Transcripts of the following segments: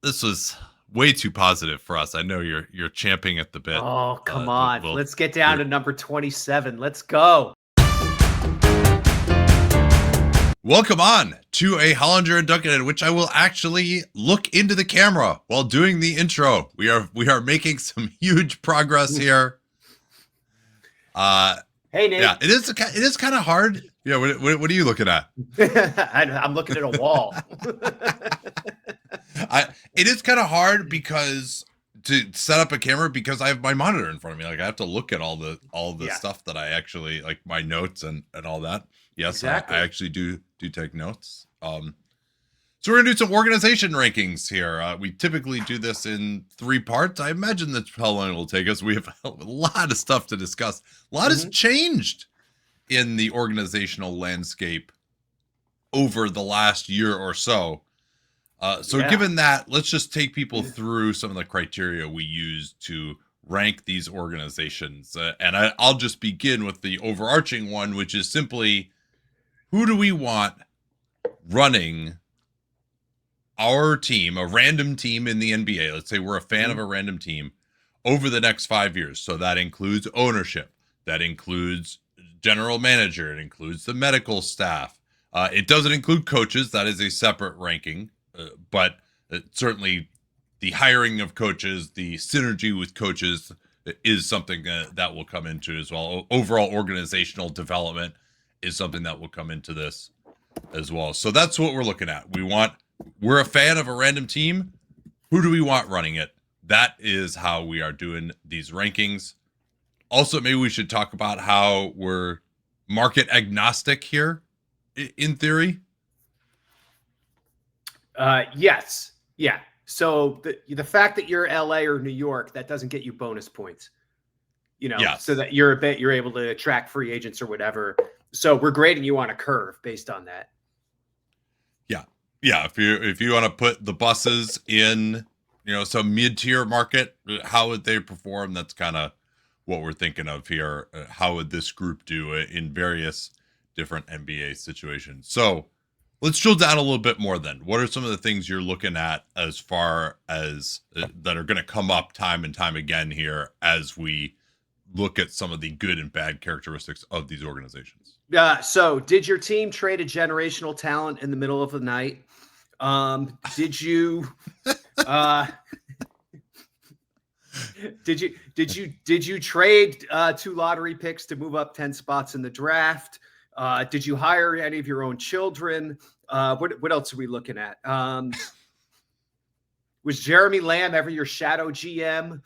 this was way too positive for us. I know you're champing at the bit. Oh, come on. Let's get down to number 27. Let's go. Welcome on to a Hollinger Duncan, in which I will actually look into the camera while doing the intro. We are making some huge progress here. Hey, Nate. Yeah, it is kind of hard. Yeah, what are you looking at? I'm looking at a wall. It is kind of hard because to set up a camera because I have my monitor in front of me. Like I have to look at all the stuff that I actually like, my notes and all that. Yes, exactly. I actually do take notes. So we're gonna do some organization rankings here. We typically do this in 3 parts. I imagine that's how long it will take us. We have a lot of stuff to discuss. A lot has changed in the organizational landscape over the last year or so. Given that, let's just take people through some of the criteria we use to rank these organizations. And I'll just begin with the overarching one, which is simply, who do we want running our team, a random team in the NBA? Let's say we're a fan of a random team over the next 5 years. So that includes ownership. That includes general manager. It includes the medical staff. It doesn't include coaches. That is a separate ranking. But certainly the hiring of coaches, the synergy with coaches is something that will come into as well. Overall organizational development is something that will come into this as well. So that's what we're looking at. We're a fan of a random team. Who do we want running it? That is how we are doing these rankings. Also, maybe we should talk about how we're market agnostic here in theory. Yes. Yeah. So the fact that you're LA or New York, that doesn't get you bonus points, so that you're able to attract free agents or whatever. So we're grading you on a curve based on that. Yeah. Yeah. If you want to put the buses in, some mid-tier market, how would they perform? That's kind of what we're thinking of here. How would this group do in various different NBA situations? So let's drill down a little bit more then. What are some of the things you're looking at as far as that are going to come up time and time again here as we look at some of the good and bad characteristics of these organizations? So did your team trade a generational talent in the middle of the night? Did you did you trade 2 lottery picks to move up 10 spots in the draft? Did you hire any of your own children? What else are we looking at? Was Jeremy Lamb ever your shadow GM?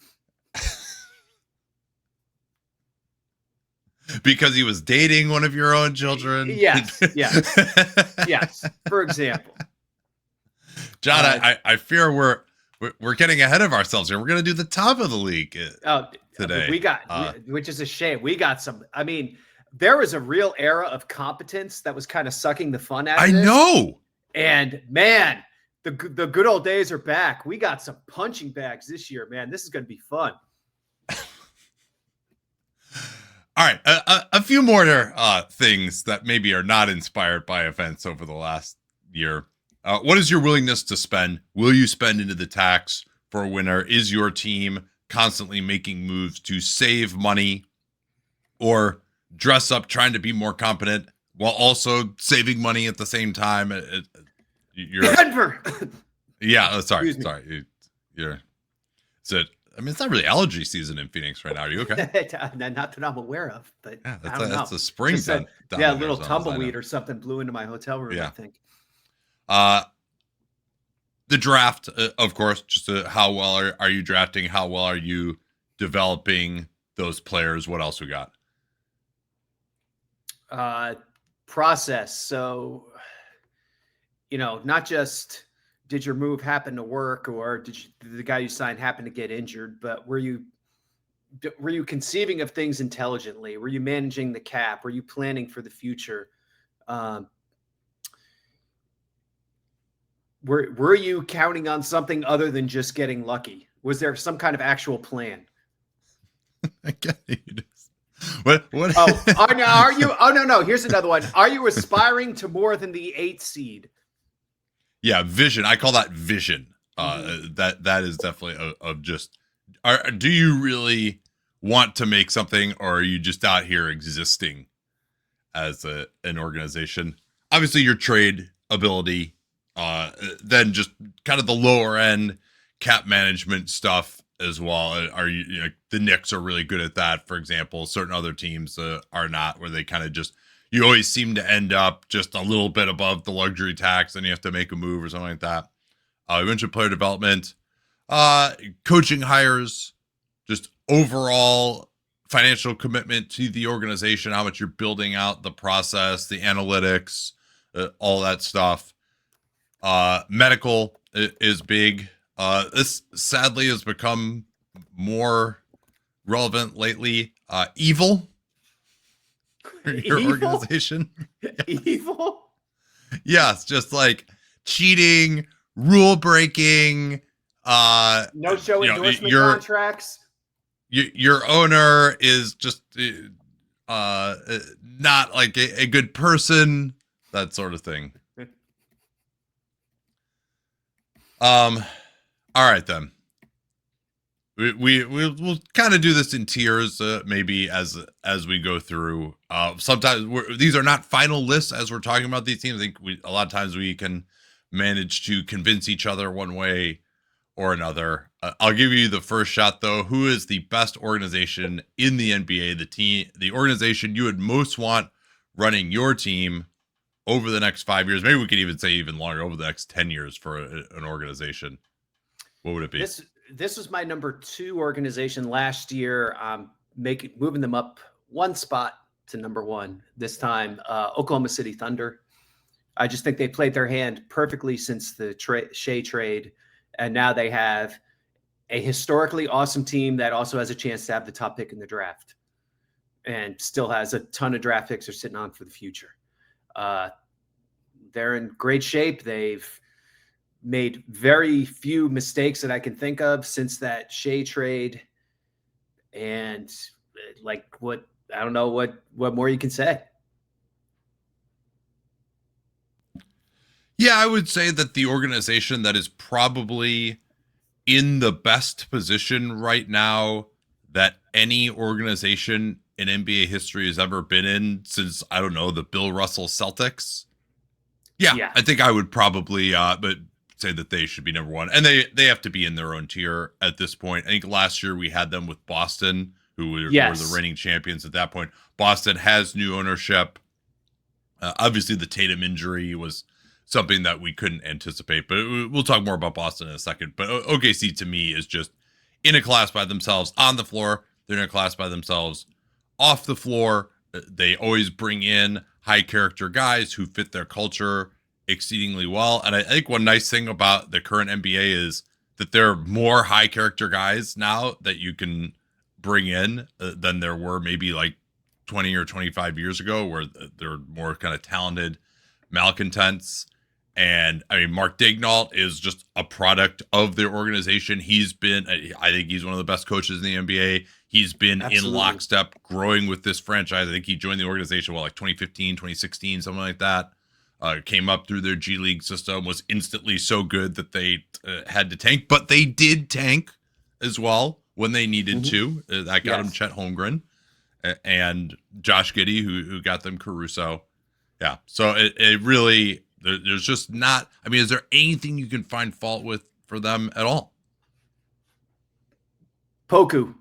Because he was dating one of your own children? Yes. Yes. For example. John, I fear we're getting ahead of ourselves here. We're going to do the top of the league today. We got, which is a shame. We got some, there was a real era of competence that was kind of sucking the fun out of this. I know. And man, the good old days are back. We got some punching bags this year, man. This is going to be fun. All right. A few more things that maybe are not inspired by events over the last year. What is your willingness to spend? Will you spend into the tax for a winner? Is your team constantly making moves to save money or dress up trying to be more competent while also saving money at the same time? Denver. Yeah. Sorry. You're. It's not really allergy season in Phoenix right now. Are you okay? Not that I'm aware of, but yeah, that's a spring. Down a little tumbleweed or something blew into my hotel room. Yeah. I think. The draft, of course, just how well are you drafting? How well are you developing those players? What else we got? Process. So, not just did your move happen to work or did the guy you signed happen to get injured, but were you conceiving of things intelligently? Were you managing the cap? Were you planning for the future? Were you counting on something other than just getting lucky? Was there some kind of actual plan? I get it. What? Are you? Oh no. Here's another one. Are you aspiring to more than the 8th seed? Yeah, vision. I call that vision. That is definitely of just, do you really want to make something, or are you just out here existing as an organization? Obviously your trade ability, then just kind of the lower end cap management stuff as well. Are you know, the Knicks are really good at that, for example. Certain other teams are not, where they kind of just, you always seem to end up just a little bit above the luxury tax, and you have to make a move or something like that. You mentioned player development, coaching hires, just overall financial commitment to the organization, how much you're building out the process, the analytics, all that stuff. Medical is big. This sadly has become more relevant lately. Evil. Your organization. Evil? Yes, just like cheating, rule breaking, no show endorsement contracts. Your owner is just not like a good person, that sort of thing. All right then. We'll kind of do this in tiers, maybe as we go through. Sometimes these are not final lists as we're talking about these teams. I think a lot of times we can manage to convince each other one way or another. I'll give you the first shot though. Who is the best organization in the NBA? The organization you would most want running your team over the next 5 years. Maybe we could even say even longer, over the next 10 years for an organization. What would it be? This was my number 2 organization last year. Moving them up one spot to number 1 this time. Oklahoma City Thunder. I just think they played their hand perfectly since the Shea trade, and now they have a historically awesome team that also has a chance to have the top pick in the draft, and still has a ton of draft picks they're sitting on for the future. They're in great shape. They've made very few mistakes that I can think of since that Shea trade. And I don't know what more you can say. Yeah, I would say that the organization that is probably in the best position right now that any organization in NBA history has ever been in since, I don't know, the Bill Russell Celtics. Yeah. I think I would probably but say that they should be number 1. And they have to be in their own tier at this point. I think last year we had them with Boston, who were the reigning champions at that point. Boston has new ownership. Obviously, the Tatum injury was something that we couldn't anticipate, but we'll talk more about Boston in a second. But OKC to me is just in a class by themselves on the floor. They're in a class by themselves off the floor. They always bring in high character guys who fit their culture exceedingly well. And I think one nice thing about the current NBA is that there are more high character guys now that you can bring in than there were maybe like 20 or 25 years ago, where they're more kind of talented malcontents. And I mean, Mark Daignault is just a product of their organization. I think he's one of the best coaches in the NBA. He's been in lockstep growing with this franchise. I think he joined the organization, like 2015, 2016, something like that. Came up through their G League system, was instantly so good that they had to tank, but they did tank as well when they needed to. That got them Chet Holmgren and Josh Giddey, who got them Caruso. Yeah, so it really, there's just not, I mean, is there anything you can find fault with for them at all? Poku.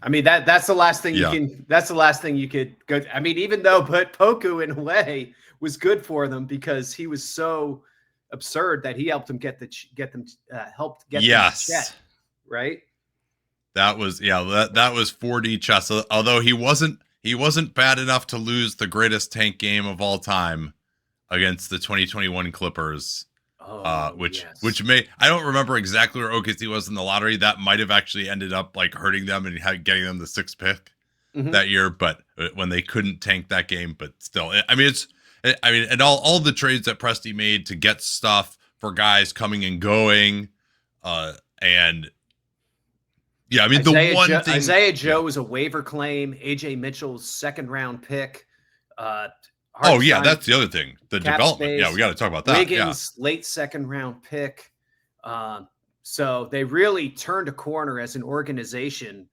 I mean, that's the last thing that's the last thing you could go. I mean, even though, but Poku in a way was good for them because he was so absurd that he helped them get them Chet, right? That was, that was 4D chess. Although he wasn't bad enough to lose the greatest tank game of all time against the 2021 Clippers. Which may, I don't remember exactly where OKC was in the lottery. That might have actually ended up like hurting them and getting them the 6th pick that year. But when they couldn't tank that game, but still, and all the trades that Presti made to get stuff for guys coming and going, and yeah, I mean, Isaiah Joe was a waiver claim. AJ Mitchell's 2nd round pick. That's the other thing. The development. Space. Yeah, we got to talk about that. Wiggins, late 2nd round pick. So they really turned a corner as an organization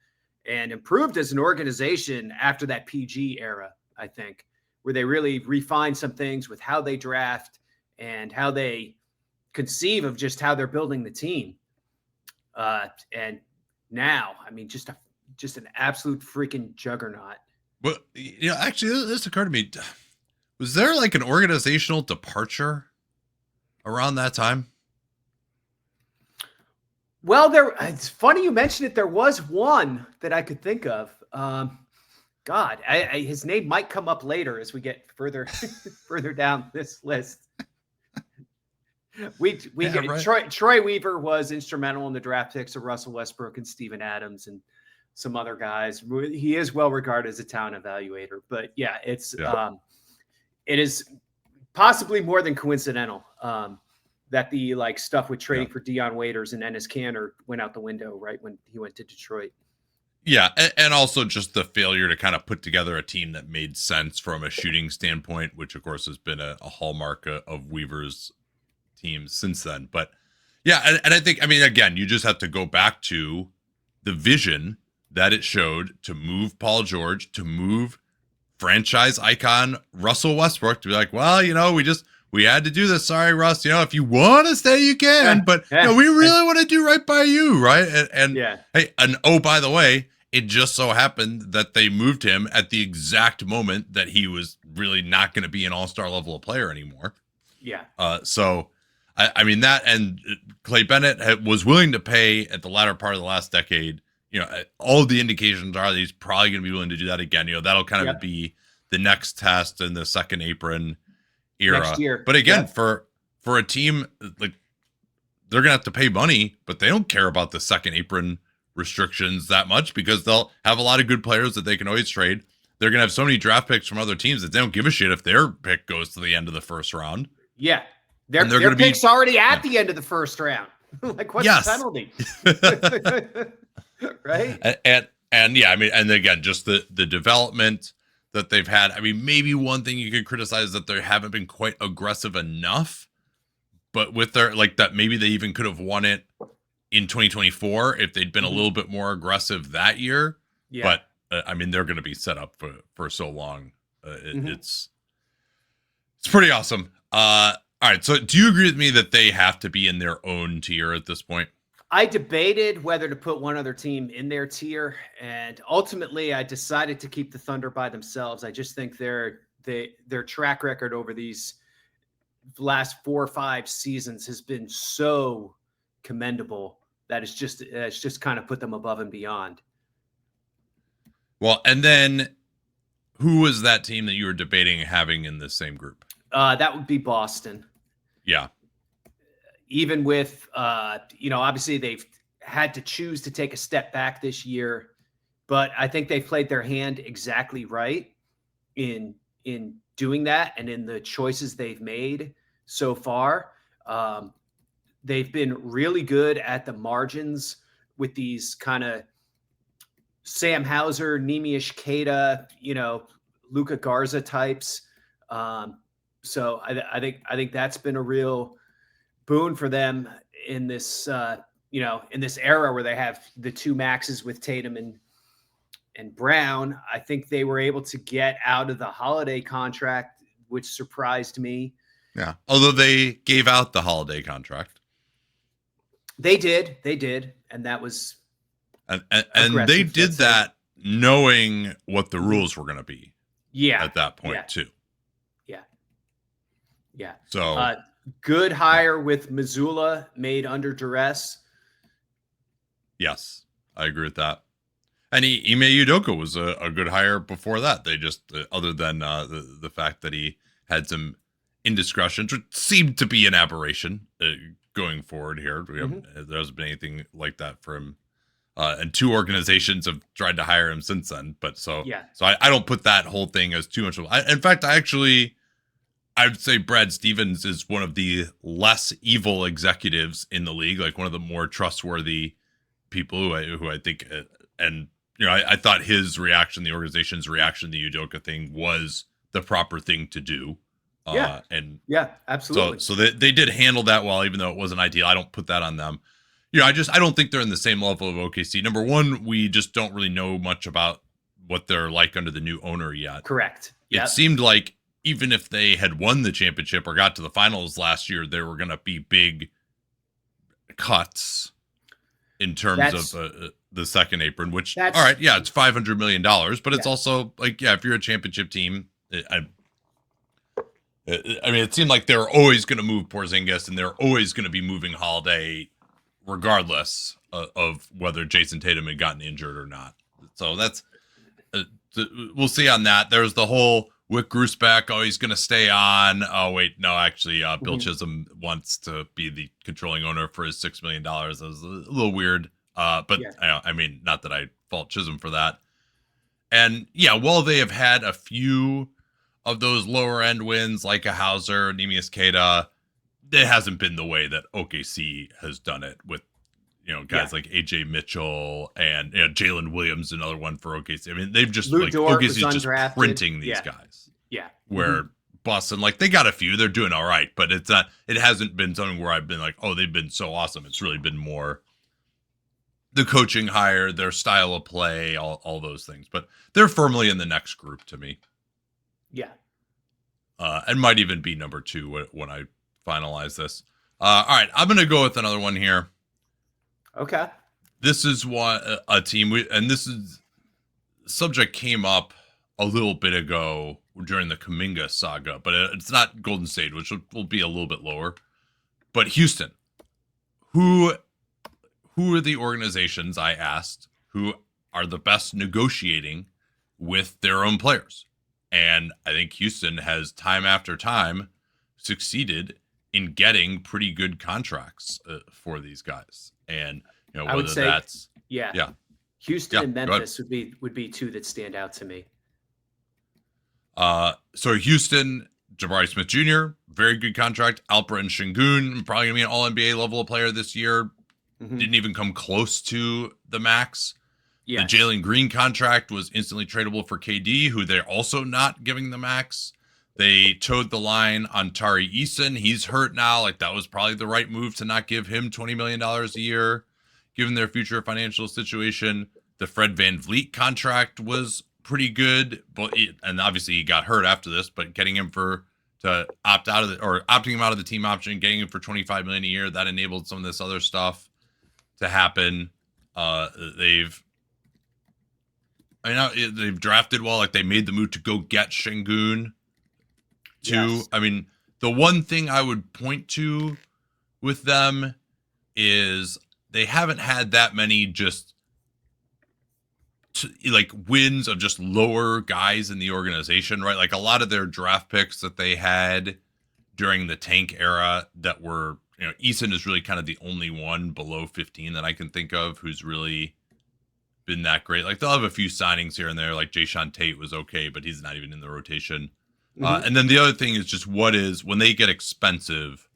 and improved as an organization after that PG era, I think, where they really refined some things with how they draft and how they conceive of just how they're building the team. And now, I mean, just an absolute freaking juggernaut. Well, actually, this occurred to me. Was there like an organizational departure around that time? Well, it's funny you mentioned it. There was one that I could think of. God, his name might come up later as we get further down this list. Right. Troy Weaver was instrumental in the draft picks of Russell Westbrook and Steven Adams and some other guys. He is well regarded as a talent evaluator, but yeah, it is possibly more than coincidental that the stuff with trading for Dion Waiters and Enes Kanter went out the window right when he went to Detroit. Yeah, and also just the failure to kind of put together a team that made sense from a shooting standpoint, which of course has been a hallmark of Weaver's teams since then. But yeah, and I think, I mean, again, you just have to go back to the vision that it showed to move Paul George, to move franchise icon Russell Westbrook, to be like, well, we had to do this. Sorry, Russ. If you want to stay, you can. But we really want to do right by you, right? Hey, and oh, by the way, it just so happened that they moved him at the exact moment that he was really not going to be an all-star level of player anymore. Yeah. So, I mean, that, and Clay Bennett was willing to pay at the latter part of the last decade. All of the indications are that he's probably going to be willing to do that again. That'll kind of be the next test in the second apron era. Next year. But again, for a team, like, they're gonna have to pay money, but they don't care about the second apron restrictions that much because they'll have a lot of good players that they can always trade. They're gonna have so many draft picks from other teams that they don't give a shit if their pick goes to the end of the first round. Yeah, their pick's already at the end of the first round. Like, what's the penalty? Right? And yeah, I mean, and again, just the development that they've had. I mean, maybe one thing you could criticize is that they haven't been quite aggressive enough, but with their, that maybe they even could have won it in 2024 if they'd been a little bit more aggressive that year. Yeah. But I mean, they're going to be set up for so long. It's pretty awesome. All right. So do you agree with me that they have to be in their own tier at this point? I debated whether to put one other team in their tier, and ultimately I decided to keep the Thunder by themselves. I just think their track record over these last 4 or 5 seasons has been so commendable that it's just kind of put them above and beyond. Well, and then who was that team that you were debating having in the same group? That would be Boston. Yeah. Even with, obviously they've had to choose to take a step back this year, but I think they've played their hand exactly right in doing that and in the choices they've made so far. They've been really good at the margins with these kind of Sam Hauser, Neemias Queta, Luka Garza types. So I think that's been a real boon for them in this, in this era where they have the 2 maxes with Tatum and Brown. I think they were able to get out of the Holiday contract, which surprised me. Yeah. Although they gave out the Holiday contract. They did. And that was, and they did that knowing what the rules were going to be. Yeah. At that point too. Yeah. So, good hire with Missoula made under duress. Yes, I agree with that. And Ime Udoka was a good hire before that. They just, other than the fact that he had some indiscretions, which seemed to be an aberration going forward here. There hasn't been anything like that for him. And 2 organizations have tried to hire him since then. But so I don't put that whole thing as too much of. In fact, I would say Brad Stevens is one of the less evil executives in the league, like one of the more trustworthy people who I think, and I thought his reaction, the organization's reaction to the Udoka thing was the proper thing to do. And absolutely. So they did handle that well, even though it wasn't ideal. I don't put that on them. I don't think they're in the same level of OKC. Number one, we just don't really know much about what they're like under the new owner yet. Correct. It seemed like even if they had won the championship or got to the finals last year, there were going to be big cuts in terms of the second apron, which, all right, yeah, it's $500 million, but it's also like, if you're a championship team, I mean, it seemed like they're always going to move Porzingis and they're always going to be moving Holiday regardless of whether Jason Tatum had gotten injured or not. So that's, we'll see on that. There's the whole Wick Grousbeck, he's going to stay on. Oh, wait, no, actually, Bill Chisholm wants to be the controlling owner for his $6 million. That was a little weird, but I mean, not that I fault Chisholm for that. And while they have had a few of those lower end wins like a Hauser, Neemias Queta, it hasn't been the way that OKC has done it with, guys like AJ Mitchell and Jalen Williams, another one for OKC. I mean, they've just OKC's just printing these guys. Yeah. Where Boston, they got a few, they're doing all right, but it hasn't been something where I've been like, oh, they've been so awesome. It's really been more the coaching hire, their style of play, all those things. But they're firmly in the next group to me. Yeah. And might even be number 2 when I finalize this. All right, I'm going to go with another one here. Okay. This is a team, and this subject came up a little bit ago during the Kuminga saga, but it's not Golden State, which will be a little bit lower. But Houston, who are the organizations, I asked, who are the best negotiating with their own players? And I think Houston has time after time succeeded in getting pretty good contracts for these guys. And whether that's Houston and Memphis would be 2 that stand out to me. So Houston, Jabari Smith Jr., very good contract. Alperen Şengün, probably gonna be an All NBA level player this year. Didn't even come close to the max. Yes. The Jalen Green contract was instantly tradable for KD, who they're also not giving the max. They towed the line on Tari Eason. He's hurt now. That was probably the right move to not give him $20 million a year, given their future financial situation. The Fred VanVleet contract was pretty good, and obviously he got hurt after this, but getting him to opting him out of the team option, getting him for $25 million a year, that enabled some of this other stuff to happen. They've drafted well. They made the move to go get Şengün too. Yes. I mean, the one thing I would point to with them is they haven't had that many just wins of just lower guys in the organization, right? A lot of their draft picks that they had during the tank era that were, Eason is really kind of the only one below 15 that I can think of who's really been that great. They'll have a few signings here and there, Jayshawn Tate was okay, but he's not even in the rotation. And then the other thing is just when they get expensive,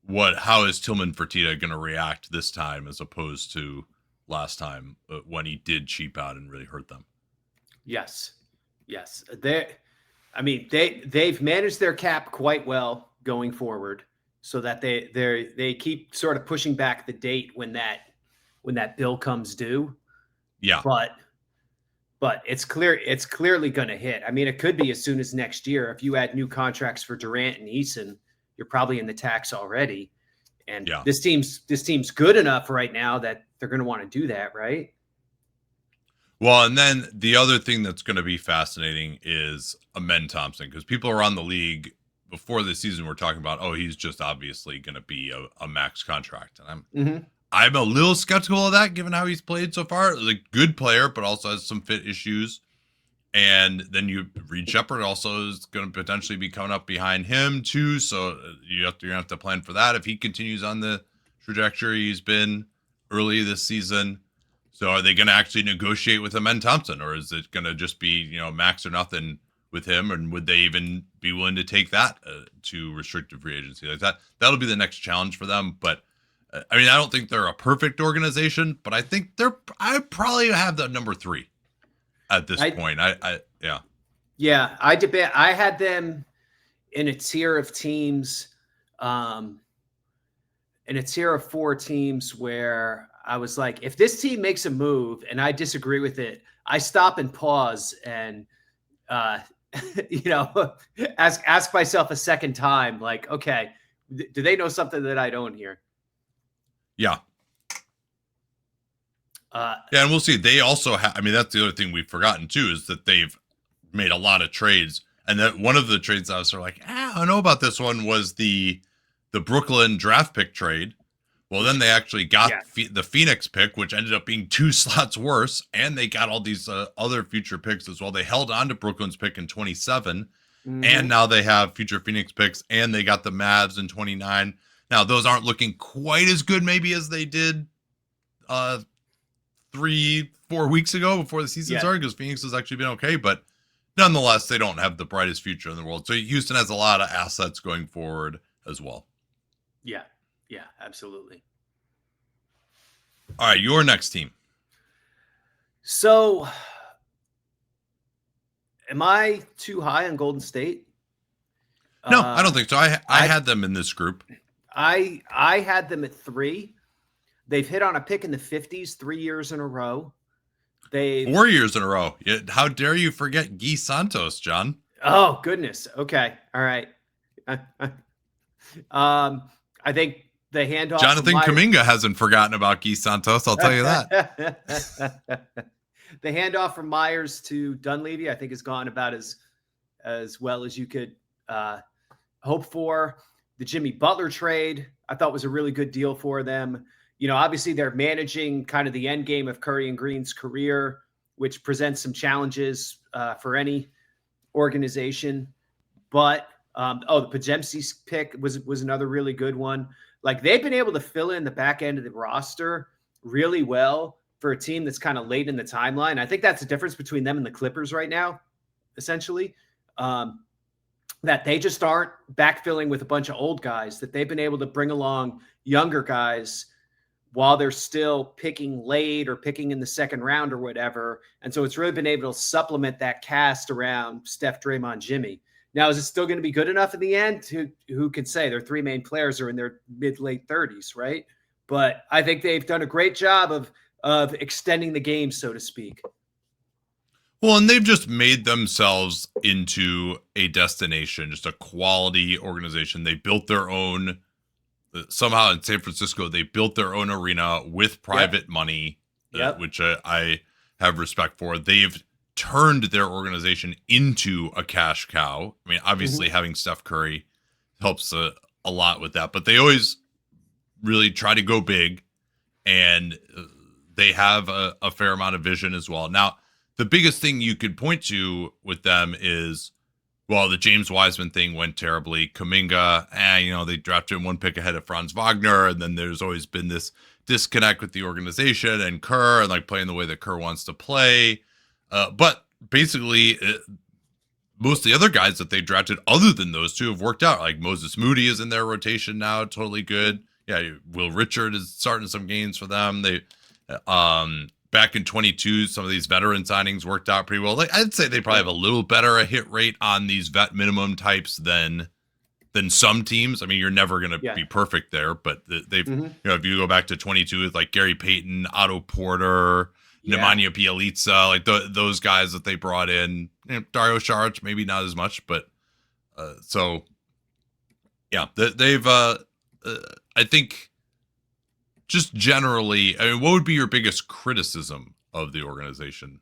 how is Tillman Fertitta going to react this time as opposed to last time when he did cheap out and really hurt them? Yes. They've managed their cap quite well going forward, so that they keep sort of pushing back the date when that bill comes due. Yeah. But it's clearly going to hit. I mean, it could be as soon as next year. If you add new contracts for Durant and Eason, you're probably in the tax already. And this team's good enough right now that they're going to want to do that, right? Well, and then the other thing that's going to be fascinating is Amen Thompson, because people around the league before the season were talking about, he's just obviously going to be a max contract. And I'm a little skeptical of that, given how he's played so far. Good player, but also has some fit issues. And then Reed Shepherd also is going to potentially be coming up behind him too. So you're going to have to plan for that if he continues on the trajectory he's been early this season. So are they going to actually negotiate with Amen Thompson, or is it going to just be, max or nothing with him? And would they even be willing to take that to restricted free agency like that? That'll be the next challenge for them. But I don't think they're a perfect organization, but I think I probably have the number 3 at this point. I debate. I had them in a tier of teams, in a tier of 4 teams where I was like, if this team makes a move and I disagree with it, I stop and pause and, ask myself a second time, like, okay, do they know something that I don't here? Yeah. And we'll see. They also have, I mean, that's the other thing we've forgotten too, is that they've made a lot of trades. And that one of the trades I was sort of like, I don't know about this one, was the Brooklyn draft pick trade. Well, then they actually got the Phoenix pick, which ended up being 2 slots worse. And they got all these other future picks as well. They held on to Brooklyn's pick in 27. And now they have future Phoenix picks, and they got the Mavs in 29. Now, those aren't looking quite as good maybe as they did 3-4 weeks ago before the season started, because Phoenix has actually been okay. But nonetheless, they don't have the brightest future in the world. So Houston has a lot of assets going forward as well. Yeah, absolutely. All right, your next team. So, am I too high on Golden State? No, I don't think so. I had them in this group. I had them at 3. They've hit on a pick in the 50s 3 years in a row. 4 years in a row. How dare you forget Guy Santos, John? Oh, goodness. Okay. All right. I think the handoff. Jonathan Kuminga hasn't forgotten about Guy Santos. I'll tell you that. The handoff from Myers to Dunleavy, I think, has gone about as well as you could hope for. The Jimmy Butler trade, I thought, was a really good deal for them. Obviously they're managing kind of the end game of Curry and Green's career, which presents some challenges for any organization. But the Podziemski's pick was another really good one. Like, they've been able to fill in the back end of the roster really well for a team that's kind of late in the timeline. I think that's the difference between them and the Clippers right now, essentially. That they just aren't backfilling with a bunch of old guys, that they've been able to bring along younger guys while they're still picking late or picking in the second round or whatever. And so it's really been able to supplement that cast around Steph, Draymond, Jimmy. Now, is it still going to be good enough in the end? Who can say? Their 3 main players are in their mid-late 30s, right? But I think they've done a great job of extending the game, so to speak. Well, and they've just made themselves into a destination, just a quality organization. They built their own, somehow in San Francisco, they built their own arena with private money, which I have respect for. They've turned their organization into a cash cow. I mean, obviously having Steph Curry helps a lot with that, but they always really try to go big, and they have a fair amount of vision as well. Now, the biggest thing you could point to with them is, well, the James Wiseman thing went terribly. Kuminga, they drafted 1 pick ahead of Franz Wagner, and then there's always been this disconnect with the organization and Kerr, and like playing the way that Kerr wants to play. But basically, most of the other guys that they drafted, other than those 2, have worked out. Like Moses Moody is in their rotation now, totally good. Yeah, Will Richard is starting some games for them. They, back in 22, some of these veteran signings worked out pretty well. Like, I'd say they probably have a little better a hit rate on these vet minimum types than some teams. I mean, you're never going to be perfect there, but they've, if you go back to 22 with like Gary Payton, Otto Porter, Nemanja Bjelica, like those guys that they brought in, Dario Saric, maybe not as much, but they've I think just generally, I mean, what would be your biggest criticism of the organization?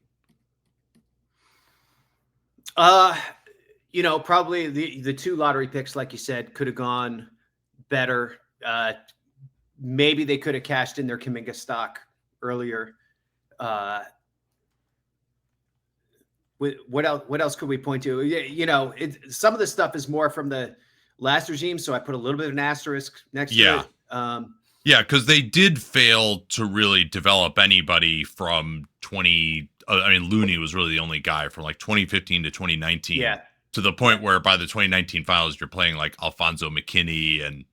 Probably the 2 lottery picks, like you said, could have gone better. Maybe they could have cashed in their Kuminga stock earlier. What else could we point to? Some of the stuff is more from the last regime, so I put a little bit of an asterisk next to it. Because they did fail to really develop anybody from Looney was really the only guy from like 2015 to 2019. To the point where by the 2019 finals, you're playing like Alfonso McKinney and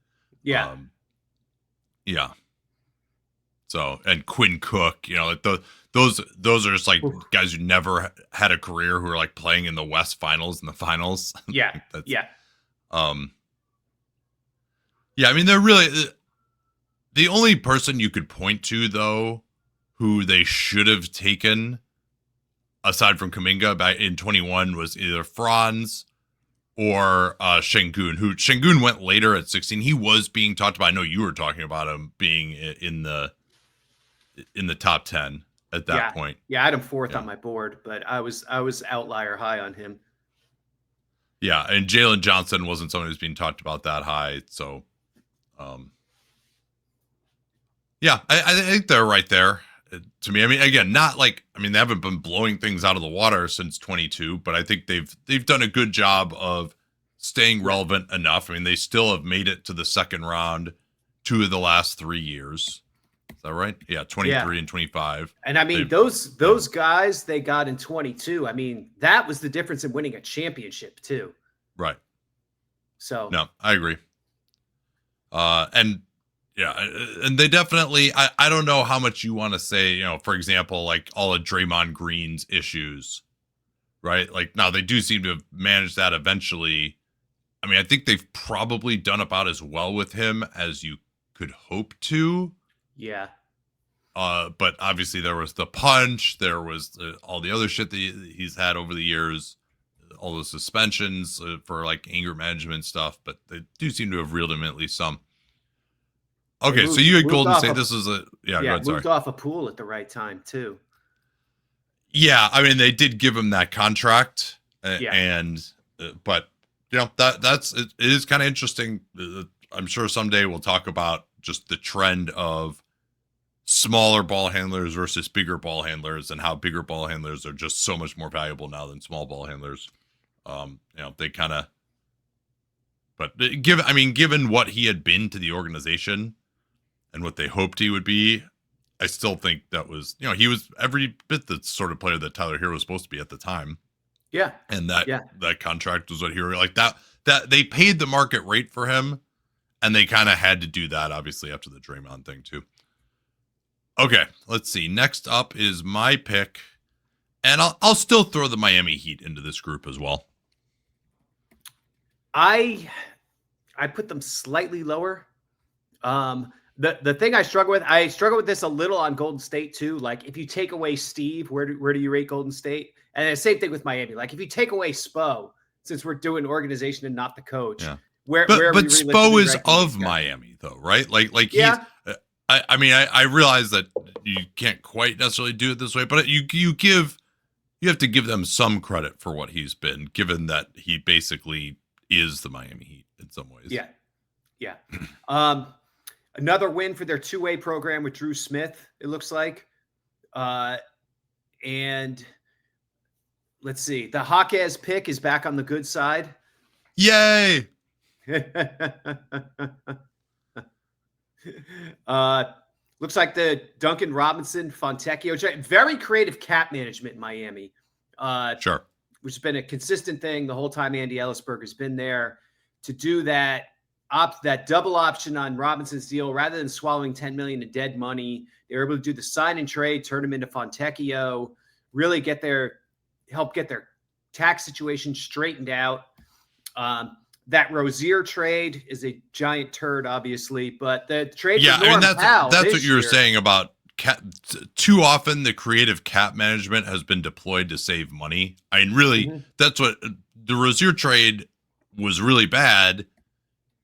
So, and Quinn Cook, those are just like guys who never had a career who are like playing in the West Finals and the finals. Yeah, I mean, they're really the only person you could point to, though, who they should have taken, aside from Kuminga back in 21, was either Franz or Şengün, who Şengün went later at 16. He was being talked about. I know you were talking about him being in the top 10 at that point. Yeah, I had him fourth on my board, but I was outlier high on him. Yeah, and Jalen Johnson wasn't someone who's being talked about that high, so yeah, I think they're right there to me. I mean, again, not like, I mean, they haven't been blowing things out of the water since 22, but I think they've done a good job of staying relevant enough. I mean, they still have made it to the second round 2 of the last 3 years. Is that right? Yeah, 23 and 25. And I mean, those guys they got in 22, I mean, that was the difference in winning a championship too. Right. So no, I agree. And yeah, and they definitely, I don't know how much you want to say, you know, for example, like all of Draymond Green's issues, right? Like now they do seem to have managed that eventually. I mean, I think they've probably done about as well with him as you could hope to. Yeah. But obviously there was the punch, there was all the other shit that he's had over the years, all the suspensions for like anger management stuff, but they do seem to have reeled him in at least some. Okay, so you had Golden State. This is a go ahead, moved off a Poole at the right time too. Yeah, I mean they did give him that contract, and but you know it is kind of interesting. I'm sure someday we'll talk about just the trend of smaller ball handlers versus bigger ball handlers, and how bigger ball handlers are just so much more valuable now than small ball handlers. You know, they kind of, but given what he had been to the organization and what they hoped he would be, I still think that was, you know, he was every bit the sort of player that Tyler Hero was supposed to be at the time. Yeah. And that contract was what Hero, like that they paid the market rate for him, and they kind of had to do that obviously after the Draymond thing too. Okay, let's see. Next up is my pick, and I'll still throw the Miami Heat into this group as well. I put them slightly lower. The thing I struggle with this a little on Golden State too. Like if you take away Steve, where do you rate Golden State? And the same thing with Miami. Like if you take away Spo, since we're doing organization and not the coach, but Spo is of Miami though, right? Like yeah. I mean, I realize that you can't quite necessarily do it this way, but you have to give them some credit for what he's been, given that he basically is the Miami Heat in some ways. Yeah. Another win for their two-way program with Drew Smith, it looks like. And let's see. The Hawkes pick is back on the good side. Yay! Looks like the Duncan Robinson Fontecchio trade. Very creative cap management in Miami. Sure. Which has been a consistent thing the whole time Andy Ellisberg has been there, to do that double option on Robinson's deal. Rather than swallowing $10 million in dead money, they were able to do the sign and trade, turn him into Fontecchio, really help get their tax situation straightened out. That Rozier trade is a giant turd, obviously, but the trade. Yeah, I mean that's what you were saying about too often the creative cap management has been deployed to save money. I mean, really, that's what the Rozier trade was really bad.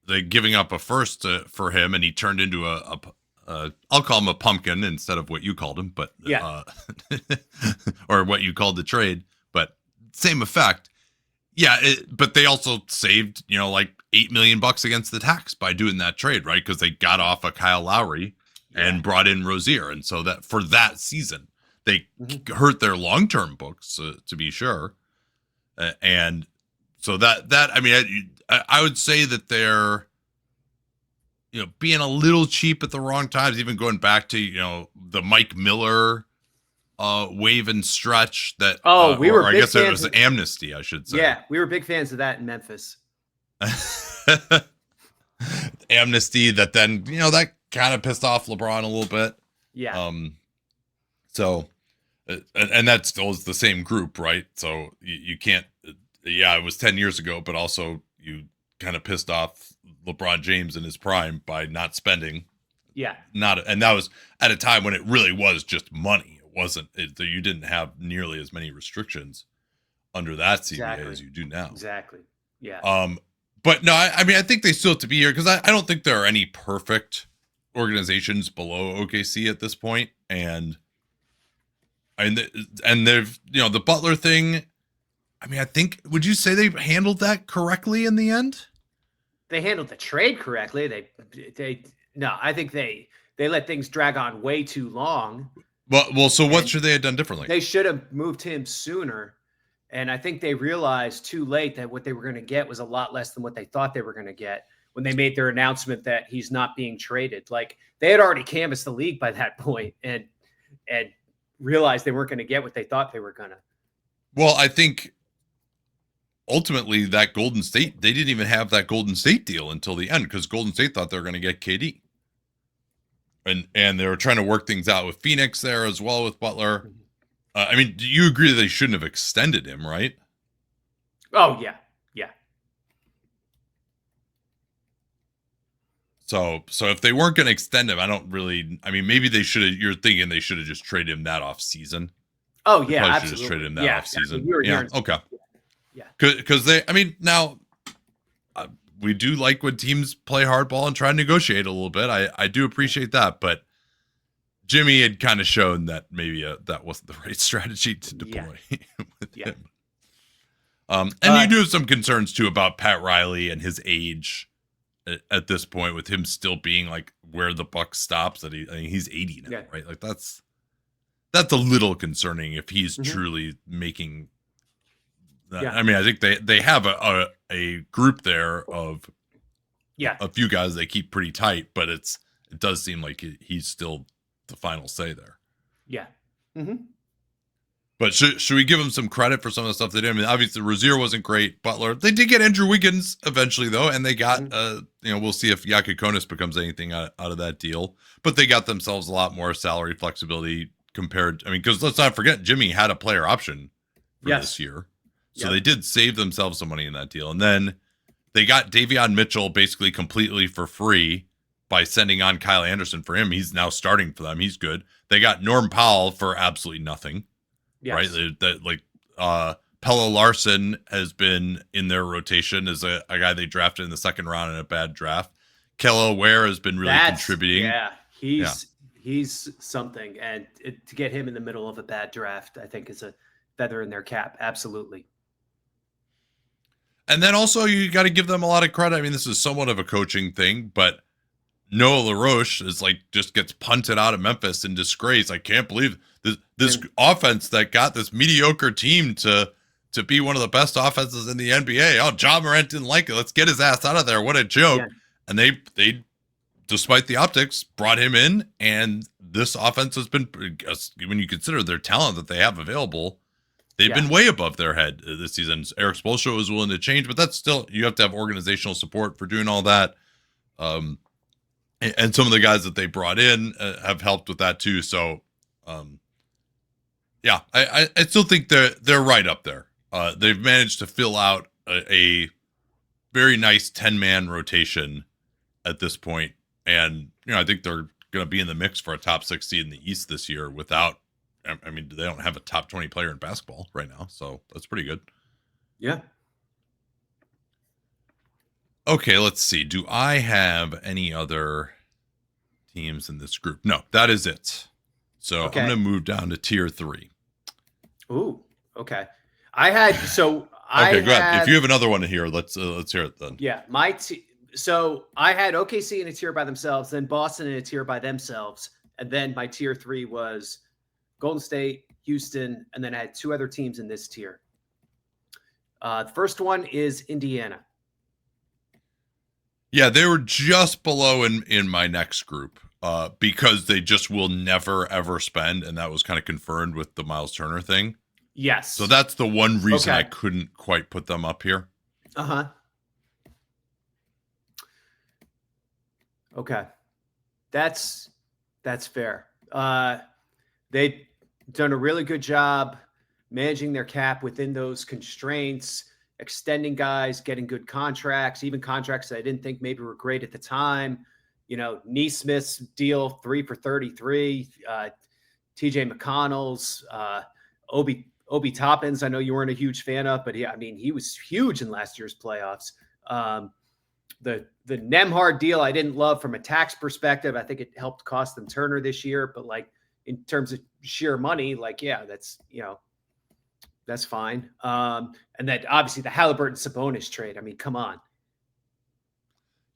They giving up a first for him, and he turned into I'll call him a pumpkin instead of what you called him, but or what you called the trade, but same effect. Yeah, but they also saved, you know, like $8 million against the tax by doing that trade, right? Because they got off of Kyle Lowry and brought in Rozier, and so that for that season they hurt their long-term books, to be sure. And so that I mean, I would say that they're, you know, being a little cheap at the wrong times. Even going back to, you know, the Mike Miller wave and stretch that we were big I guess it was amnesty, I should say. Yeah, we were big fans of that in Memphis. Amnesty that then, you know, that kind of pissed off LeBron a little bit. Yeah. So and that still is the same group, right? So you can't, it was 10 years ago, but also you kind of pissed off LeBron James in his prime by not spending. Yeah. And that was at a time when it really was just money. It wasn't, you didn't have nearly as many restrictions under that CBA as you do now. Exactly. Yeah. But no, I mean, I think they still have to be here because I don't think there are any perfect organizations below OKC at this point. And they've, the Butler thing, I mean, I think, would you say they handled that correctly in the end? They handled the trade correctly. No, I think they let things drag on way too long. Well, so what should they have done differently? They should have moved him sooner. And I think they realized too late that what they were going to get was a lot less than what they thought they were going to get when they made their announcement that he's not being traded. Like, they had already canvassed the league by that point and realized they weren't going to get what they thought they were going to. Well, I think ultimately that Golden State, they didn't even have that Golden State deal until the end because Golden State thought they were going to get KD. And they were trying to work things out with Phoenix there as well with Butler. I mean, do you agree that they shouldn't have extended him, right? Oh, yeah. Yeah. So if they weren't going to extend him, maybe they should have, you're thinking they should have just traded him that off season. Oh, yeah, absolutely. Should have just traded him that off season. Okay. Yeah. Because now we do like when teams play hardball and try to negotiate a little bit. I do appreciate that, but Jimmy had kind of shown that maybe that wasn't the right strategy to deploy with him. And you do have some concerns too about Pat Riley and his age at this point, with him still being like where the buck stops. He's 80 now, right? Like that's a little concerning if he's truly making. I mean, I think they have a group there of a few guys they keep pretty tight, but it does seem like he's still the final say there. Yeah. But should we give him some credit for some of the stuff they did? I mean, obviously Rozier wasn't great. Butler, they did get Andrew Wiggins eventually though, and they got we'll see if Yakikonis becomes anything out of that deal. But they got themselves a lot more salary flexibility compared. I mean, because let's not forget Jimmy had a player option for this year, so they did save themselves some money in that deal. And then they got Davion Mitchell basically completely for free by sending on Kyle Anderson for him. He's now starting for them. He's good. They got Norm Powell for absolutely nothing. Right? Pelle Larsson has been in their rotation as a guy they drafted in the second round in a bad draft. Kello Ware has been really contributing. Yeah, he's something. And to get him in the middle of a bad draft, I think is a feather in their cap. Absolutely. And then also you got to give them a lot of credit. I mean, this is somewhat of a coaching thing, but Noah LaRoche is just gets punted out of Memphis in disgrace. I can't believe this offense that got this mediocre team to be one of the best offenses in the NBA. Oh, Ja Morant didn't like it. Let's get his ass out of there. What a joke. Yeah. And they, despite the optics, brought him in. And this offense has been, when you consider their talent that they have available, they've been way above their head this season. Eric Spoelstra was willing to change, but that's still, you have to have organizational support for doing all that. And some of the guys that they brought in have helped with that too. So, I still think they're right up there. They've managed to fill out a very nice 10-man rotation at this point. And, I think they're going to be in the mix for a top 6 seed in the East this year without, I mean, they don't have a top 20 player in basketball right now. So that's pretty good. Yeah. Okay, let's see. Do I have any other teams in this group? No, that is it. So I'm going to move down to tier 3. Ooh, okay. Go ahead. If you have another one here, let's hear it then. Yeah, so I had OKC in a tier by themselves, then Boston in a tier by themselves, and then my tier 3 was Golden State, Houston, and then I had 2 other teams in this tier. The first one is Indiana. Yeah, they were just below in my next group because they just will never, ever spend. And that was kind of confirmed with the Miles Turner thing. Yes. So that's the one reason I couldn't quite put them up here. Uh-huh. Okay. That's fair. They've done a really good job managing their cap within those constraints. extending guys, getting good contracts, even contracts that I didn't think maybe were great at the time. Neesmith's deal 3 for 33, TJ McConnell's, Obi Toppins. I know you weren't a huge fan of, but he was huge in last year's playoffs. The Nembhard deal I didn't love from a tax perspective. I think it helped cost them Turner this year, but like in terms of sheer money, like, yeah, that's fine. And then obviously the Halliburton Sabonis trade. I mean, come on.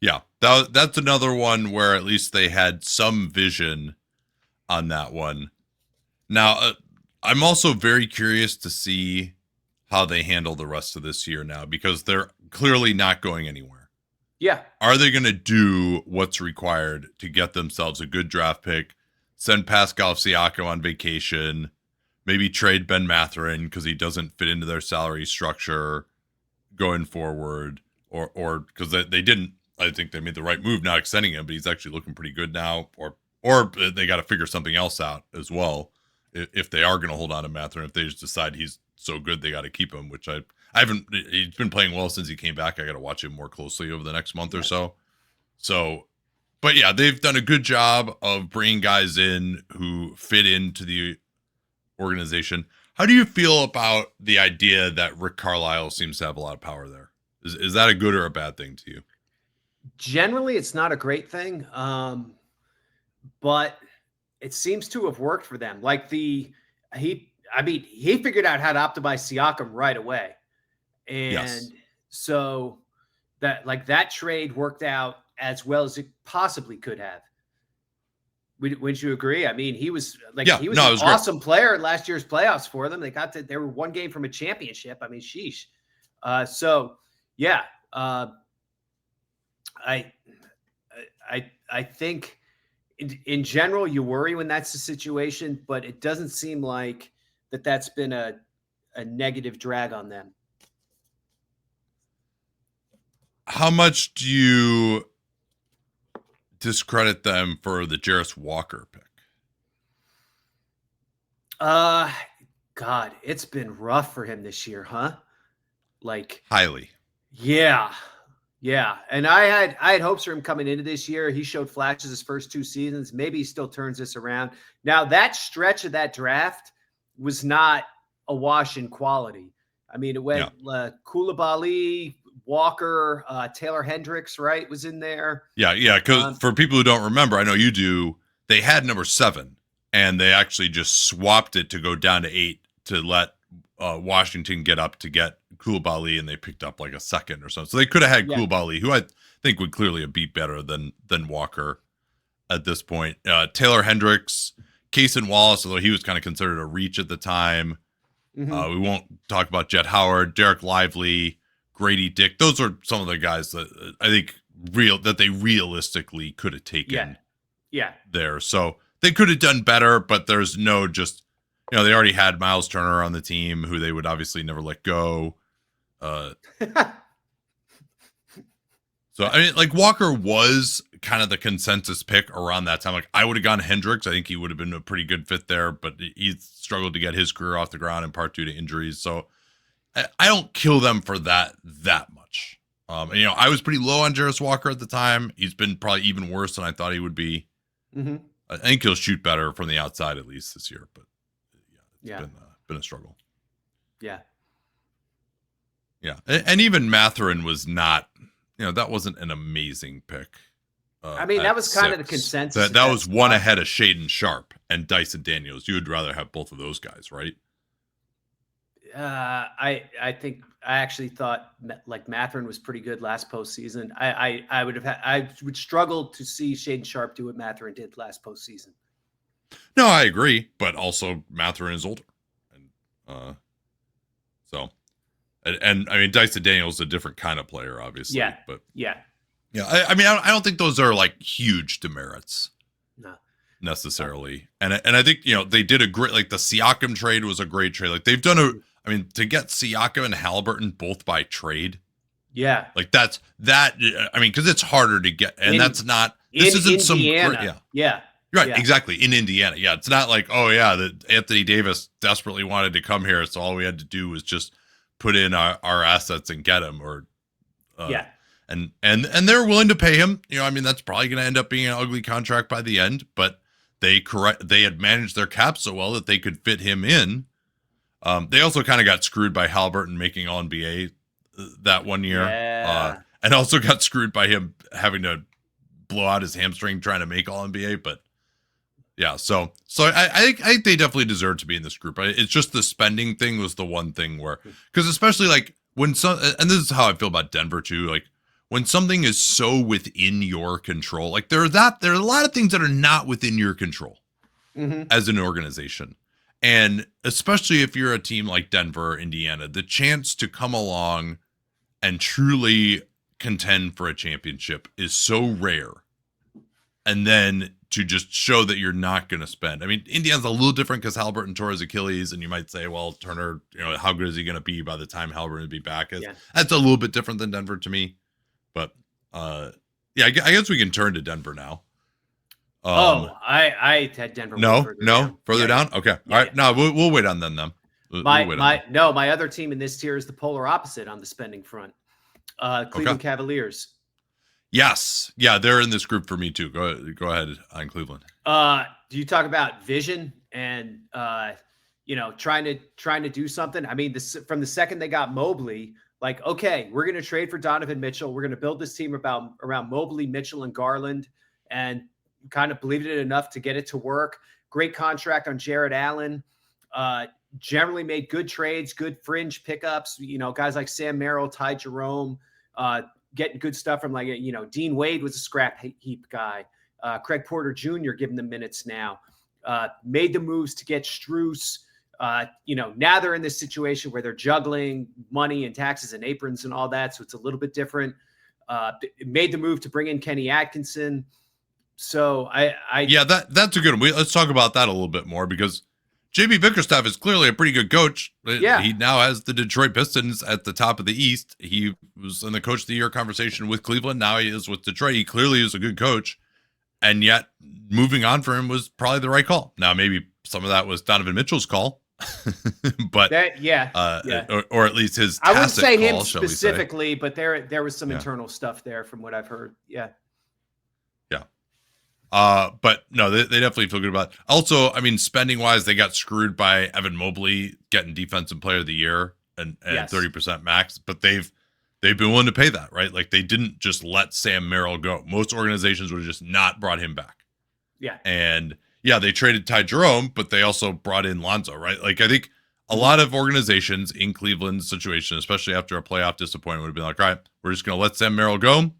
Yeah, that's another one where at least they had some vision on that one. Now, I'm also very curious to see how they handle the rest of this year now, because they're clearly not going anywhere. Yeah. Are they going to do what's required to get themselves a good draft pick, send Pascal Siakam on vacation, maybe trade Ben Mathurin because he doesn't fit into their salary structure going forward, or because they didn't, I think they made the right move not extending him, but he's actually looking pretty good now, or they got to figure something else out as well if they are going to hold on to Mathurin. If they just decide he's so good they got to keep him, which I haven't. He's been playing well since he came back. I got to watch him more closely over the next month or so. But yeah, they've done a good job of bringing guys in who fit into the organization. How do you feel about the idea that Rick Carlisle seems to have a lot of power there? Is that a good or a bad thing to you? Generally, it's not a great thing, but it seems to have worked for them. Like he figured out how to optimize Siakam right away. And so that trade worked out as well as it possibly could have. Wouldn't you agree? I mean, he was an awesome player in last year's playoffs for them. They were one game from a championship. I mean, sheesh. I think in general, you worry when that's the situation, but it doesn't seem like that's been a negative drag on them. How much do you discredit them for the Jarris Walker pick? God, it's been rough for him this year, huh? Like highly. Yeah. Yeah. And I had hopes for him coming into this year. He showed flashes his first 2 seasons. Maybe he still turns this around. Now, that stretch of that draft was not a wash in quality. I mean, it went Koulibaly, Walker, Taylor Hendricks, right, was in there. Yeah. Because for people who don't remember, I know you do, they had number 7, and they actually just swapped it to go down to 8 to let Washington get up to get Koulibaly, and they picked up like a second or something. So they could have had Koulibaly, who I think would clearly have beat better than Walker at this point. Taylor Hendricks, Cason Wallace, although he was kind of considered a reach at the time. Mm-hmm. We won't talk about Jet Howard, Derek Lively, Grady Dick. Those are some of the guys that I think that they realistically could have taken there. So they could have done better, but there's no just, they already had Miles Turner on the team, who they would obviously never let go. So, I mean, like, Walker was kind of the consensus pick around that time. Like, I would have gone Hendricks. I think he would have been a pretty good fit there, but he struggled to get his career off the ground in part due to injuries. So I don't kill them for that much. And, I was pretty low on Jarris Walker at the time. He's been probably even worse than I thought he would be. Mm-hmm. I think he'll shoot better from the outside at least this year, but it's been a struggle. Yeah. Yeah. And even Mathurin was not, that wasn't an amazing pick. I mean, that was kind of the consensus. That was one ahead of Shaedon Sharpe and Dyson Daniels. You would rather have both of those guys, right? I actually thought like Mathurin was pretty good last postseason. I would struggle to see Shaedon Sharpe do what Mathurin did last postseason. No, I agree, but also Mathurin is older, and and I mean Dyson Daniels is a different kind of player, obviously. Yeah, but yeah. I mean, I don't think those are like huge demerits. No. Necessarily, and I think they did a great, like the Siakam trade was a great trade. Like they've done to get Siakam and Halliburton both by trade. Yeah, like that's that. I mean, because it's harder to get, and this isn't Indiana. some yeah. Right, exactly. In Indiana. Yeah, it's not like, that Anthony Davis desperately wanted to come here, so all we had to do was just put in our assets and get him, or yeah. And they're willing to pay him. You know, I mean, that's probably going to end up being an ugly contract by the end, but they had managed their cap so well that they could fit him in. They also kind of got screwed by Halliburton making All NBA that one year. Yeah. And also got screwed by him having to blow out his hamstring trying to make All NBA. But yeah, so I think they definitely deserve to be in this group. It's just the spending thing was the one thing where, because especially like when and this is how I feel about Denver too, like when something is so within your control, like there are a lot of things that are not within your control as an organization. And especially if you're a team like Denver or Indiana, the chance to come along and truly contend for a championship is so rare. And then to just show that you're not going to spend. I mean, Indiana's a little different because Halliburton tore his Achilles, and you might say, well, Turner, you know, how good is he going to be by the time Halliburton will be back? That's a little bit different than Denver to me. But yeah, I guess we can turn to Denver now. I had Denver. Further down. Okay, all right. No, we'll wait on them. My other team in this tier is the polar opposite on the spending front. Cleveland Cavaliers. Yes, yeah, they're in this group for me too. Go ahead on Cleveland. Do you talk about vision and trying to do something? I mean, from the second they got Mobley, like, okay, we're going to trade for Donovan Mitchell. We're going to build this team around Mobley, Mitchell, and Garland, and kind of believed it enough to get it to work. Great contract on Jared Allen. Generally made good trades, good fringe pickups. You know, guys like Sam Merrill, Ty Jerome, getting good stuff from Dean Wade was a scrap heap guy. Craig Porter Jr. giving them minutes now. Made the moves to get Strus. Now they're in this situation where they're juggling money and taxes and aprons and all that, so it's a little bit different. Made the move to bring in Kenny Atkinson. So that's a good one. Let's talk about that a little bit more, because JB Bickerstaff is clearly a pretty good coach. Yeah. He now has the Detroit Pistons at the top of the East. He was in the Coach of the Year conversation with Cleveland. Now he is with Detroit. He clearly is a good coach. And yet moving on for him was probably the right call. Now, maybe some of that was Donovan Mitchell's call. But or at least his tacit I wouldn't say call, him specifically, but there was some internal stuff there from what I've heard. Yeah. But no, they definitely feel good about it. Also, I mean, spending wise, they got screwed by Evan Mobley getting Defensive Player of the Year and 30% max, but they've been willing to pay that, right? Like, they didn't just let Sam Merrill go. Most organizations would have just not brought him back. Yeah. And yeah, they traded Ty Jerome, but they also brought in Lonzo, right? Like, I think a lot of organizations in Cleveland's situation, especially after a playoff disappointment, would have been like, all right, we're just going to let Sam Merrill go.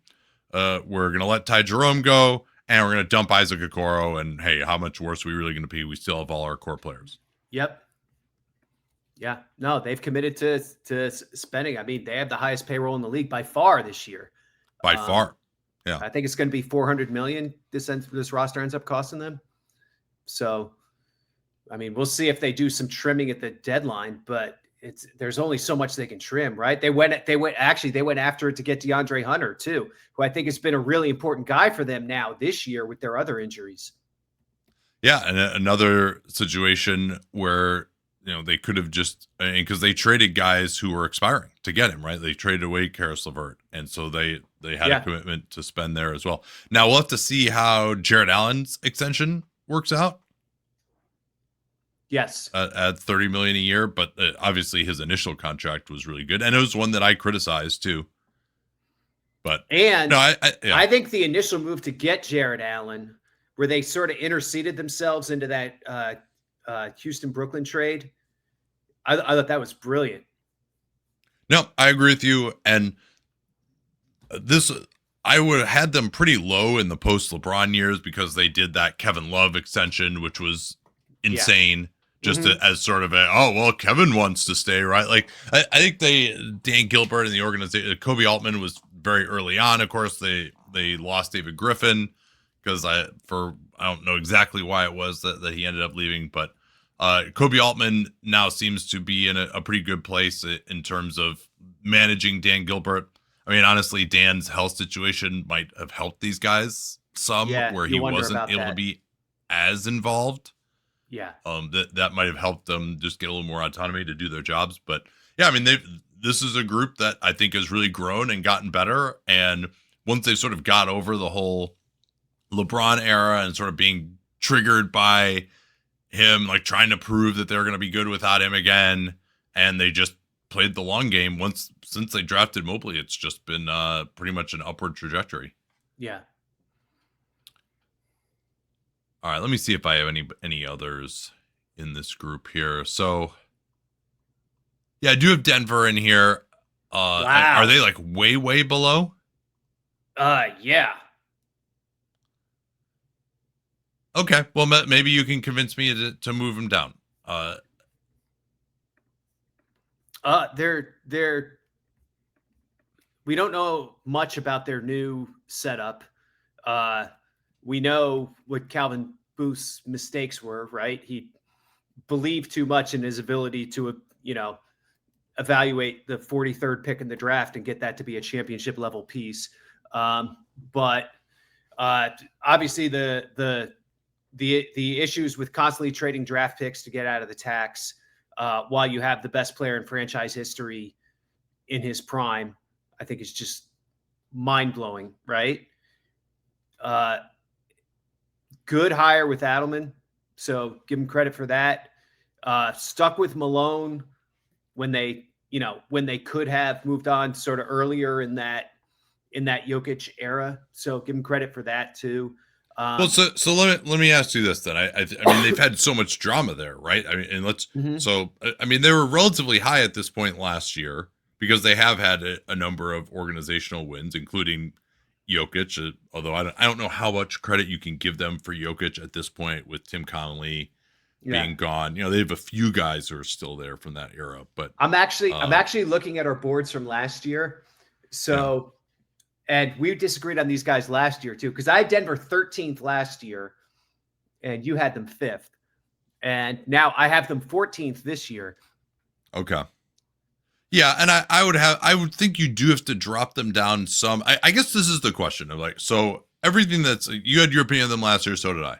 We're going to let Ty Jerome go. And we're going to dump Isaac Okoro, and hey, how much worse are we really going to be? We still have all our core players. Yep. Yeah. No, they've committed to spending. I mean, they have the highest payroll in the league by far this year. By far. Yeah. I think it's going to be $400 million this roster ends up costing them. So, I mean, we'll see if they do some trimming at the deadline, but there's only so much they can trim, right? They went after it to get DeAndre Hunter too, who I think has been a really important guy for them now this year with their other injuries. Yeah, and another situation where they could have just, because they traded guys who were expiring to get him, right? They traded away Karis LeVert, and so they had a commitment to spend there as well. Now we'll have to see how Jared Allen's extension works out. Yes, at $30 million a year, but obviously his initial contract was really good, and it was one that I criticized too. But I think the initial move to get Jared Allen, where they sort of interceded themselves into that Houston-Brooklyn trade, I thought that was brilliant. No, I agree with you, and I would have had them pretty low in the post-LeBron years because they did that Kevin Love extension, which was insane. Just as sort of Kevin wants to stay, right? Like, I think Dan Gilbert and the organization, Kobe Altman was very early on. Of course, they lost David Griffin because I don't know exactly why it was that he ended up leaving, but Kobe Altman now seems to be in a pretty good place in terms of managing Dan Gilbert. I mean, honestly, Dan's health situation might have helped these guys some, where he wasn't able to be as involved. Yeah. That might have helped them just get a little more autonomy to do their jobs. But yeah, I mean, this is a group that I think has really grown and gotten better. And once they sort of got over the whole LeBron era and sort of being triggered by him, like trying to prove that they're going to be good without him again, and they just played the long game. Since they drafted Mobley, it's just been pretty much an upward trajectory. Yeah. All right, let me see if I have any others in this group here. So, yeah, I do have Denver in here. Wow. Are they like way below? Yeah. Okay, well, maybe you can convince me to move them down. We don't know much about their new setup. We know what Calvin Booth's mistakes were, right? He believed too much in his ability to, evaluate the 43rd pick in the draft and get that to be a championship level piece. But obviously the issues with constantly trading draft picks to get out of the tax, while you have the best player in franchise history in his prime, I think is just mind-blowing, right? Good hire with Adelman, so give him credit for that. Stuck with Malone when they could have moved on sort of earlier in that Jokic era, so give him credit for that too. Well, so let me ask you this then. I mean, they've had so much drama there, right? I mean, and so I mean, they were relatively high at this point last year because they have had a number of organizational wins, including Jokic. Although I don't know how much credit you can give them for Jokic at this point with Tim Connelly being gone. They have a few guys who are still there from that era. But I'm actually looking at our boards from last year. So. Yeah. And we disagreed on these guys last year too, because I had Denver 13th last year and you had them 5th. And now I have them 14th this year. Okay. Yeah, and I would think you do have to drop them down some. I guess this is the question of like, so everything you had your opinion on them last year, so did I.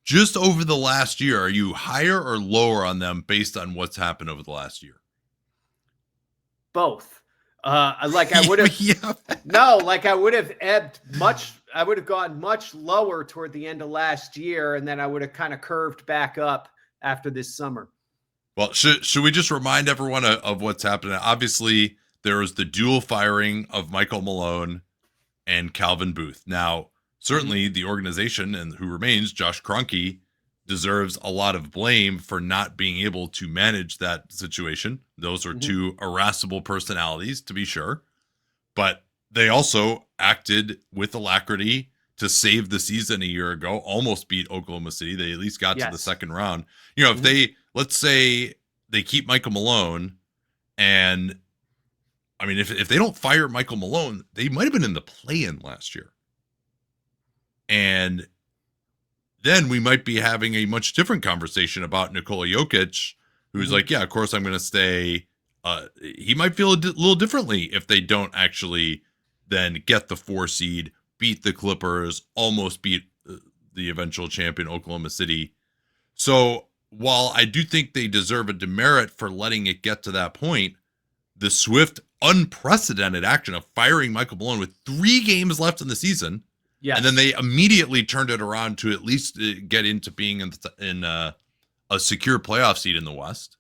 Just over the last year, are you higher or lower on them based on what's happened over the last year? Both. I would have I would have ebbed much. I would have gone much lower toward the end of last year, and then I would have kind of curved back up after this summer. Well, should we just remind everyone of what's happening? Obviously, there was the dual firing of Michael Malone and Calvin Booth. Now, certainly the organization and who remains, Josh Kroenke, deserves a lot of blame for not being able to manage that situation. Those are two irascible personalities, to be sure. But they also acted with alacrity to save the season a year ago, almost beat Oklahoma City. They at least got to the second round. If they, let's say they keep Michael Malone, and I mean, if they don't fire Michael Malone, they might have been in the play-in last year. And then we might be having a much different conversation about Nikola Jokic, who's like, yeah, of course I'm going to stay. He might feel a little differently if they don't actually then get the 4 seed, beat the Clippers, almost beat the eventual champion Oklahoma City. So while I do think they deserve a demerit for letting it get to that point, the swift, unprecedented action of firing Michael Malone with 3 games left in the season, and then they immediately turned it around to at least get into being in a secure playoff seed in the West.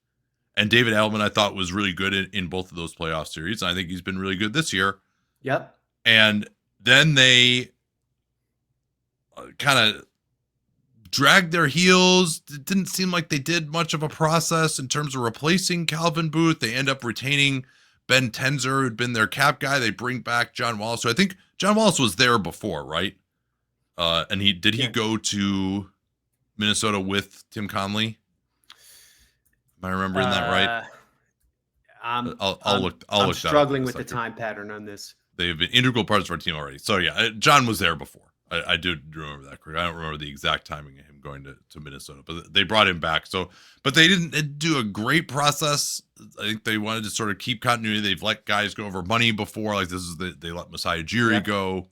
And David Adelman, I thought, was really good in both of those playoff series. I think he's been really good this year. Yep. And then they kind of dragged their heels. It didn't seem like they did much of a process in terms of replacing Calvin Booth. They end up retaining Ben Tenzer, who'd been their cap guy. They bring back John Wallace. So I think John Wallace was there before, right? And he go to Minnesota with Tim Connelly? Am I remembering that right? I'll look. I'm struggling with the time pattern on this. They've been integral parts of our team already. So yeah, John was there before. I do remember that correct. I don't remember the exact timing of him going to Minnesota, but they brought him back. So, but they didn't do a great process. I think they wanted to sort of keep continuity. They've let guys go over money before, like they let Masai Ujiri go.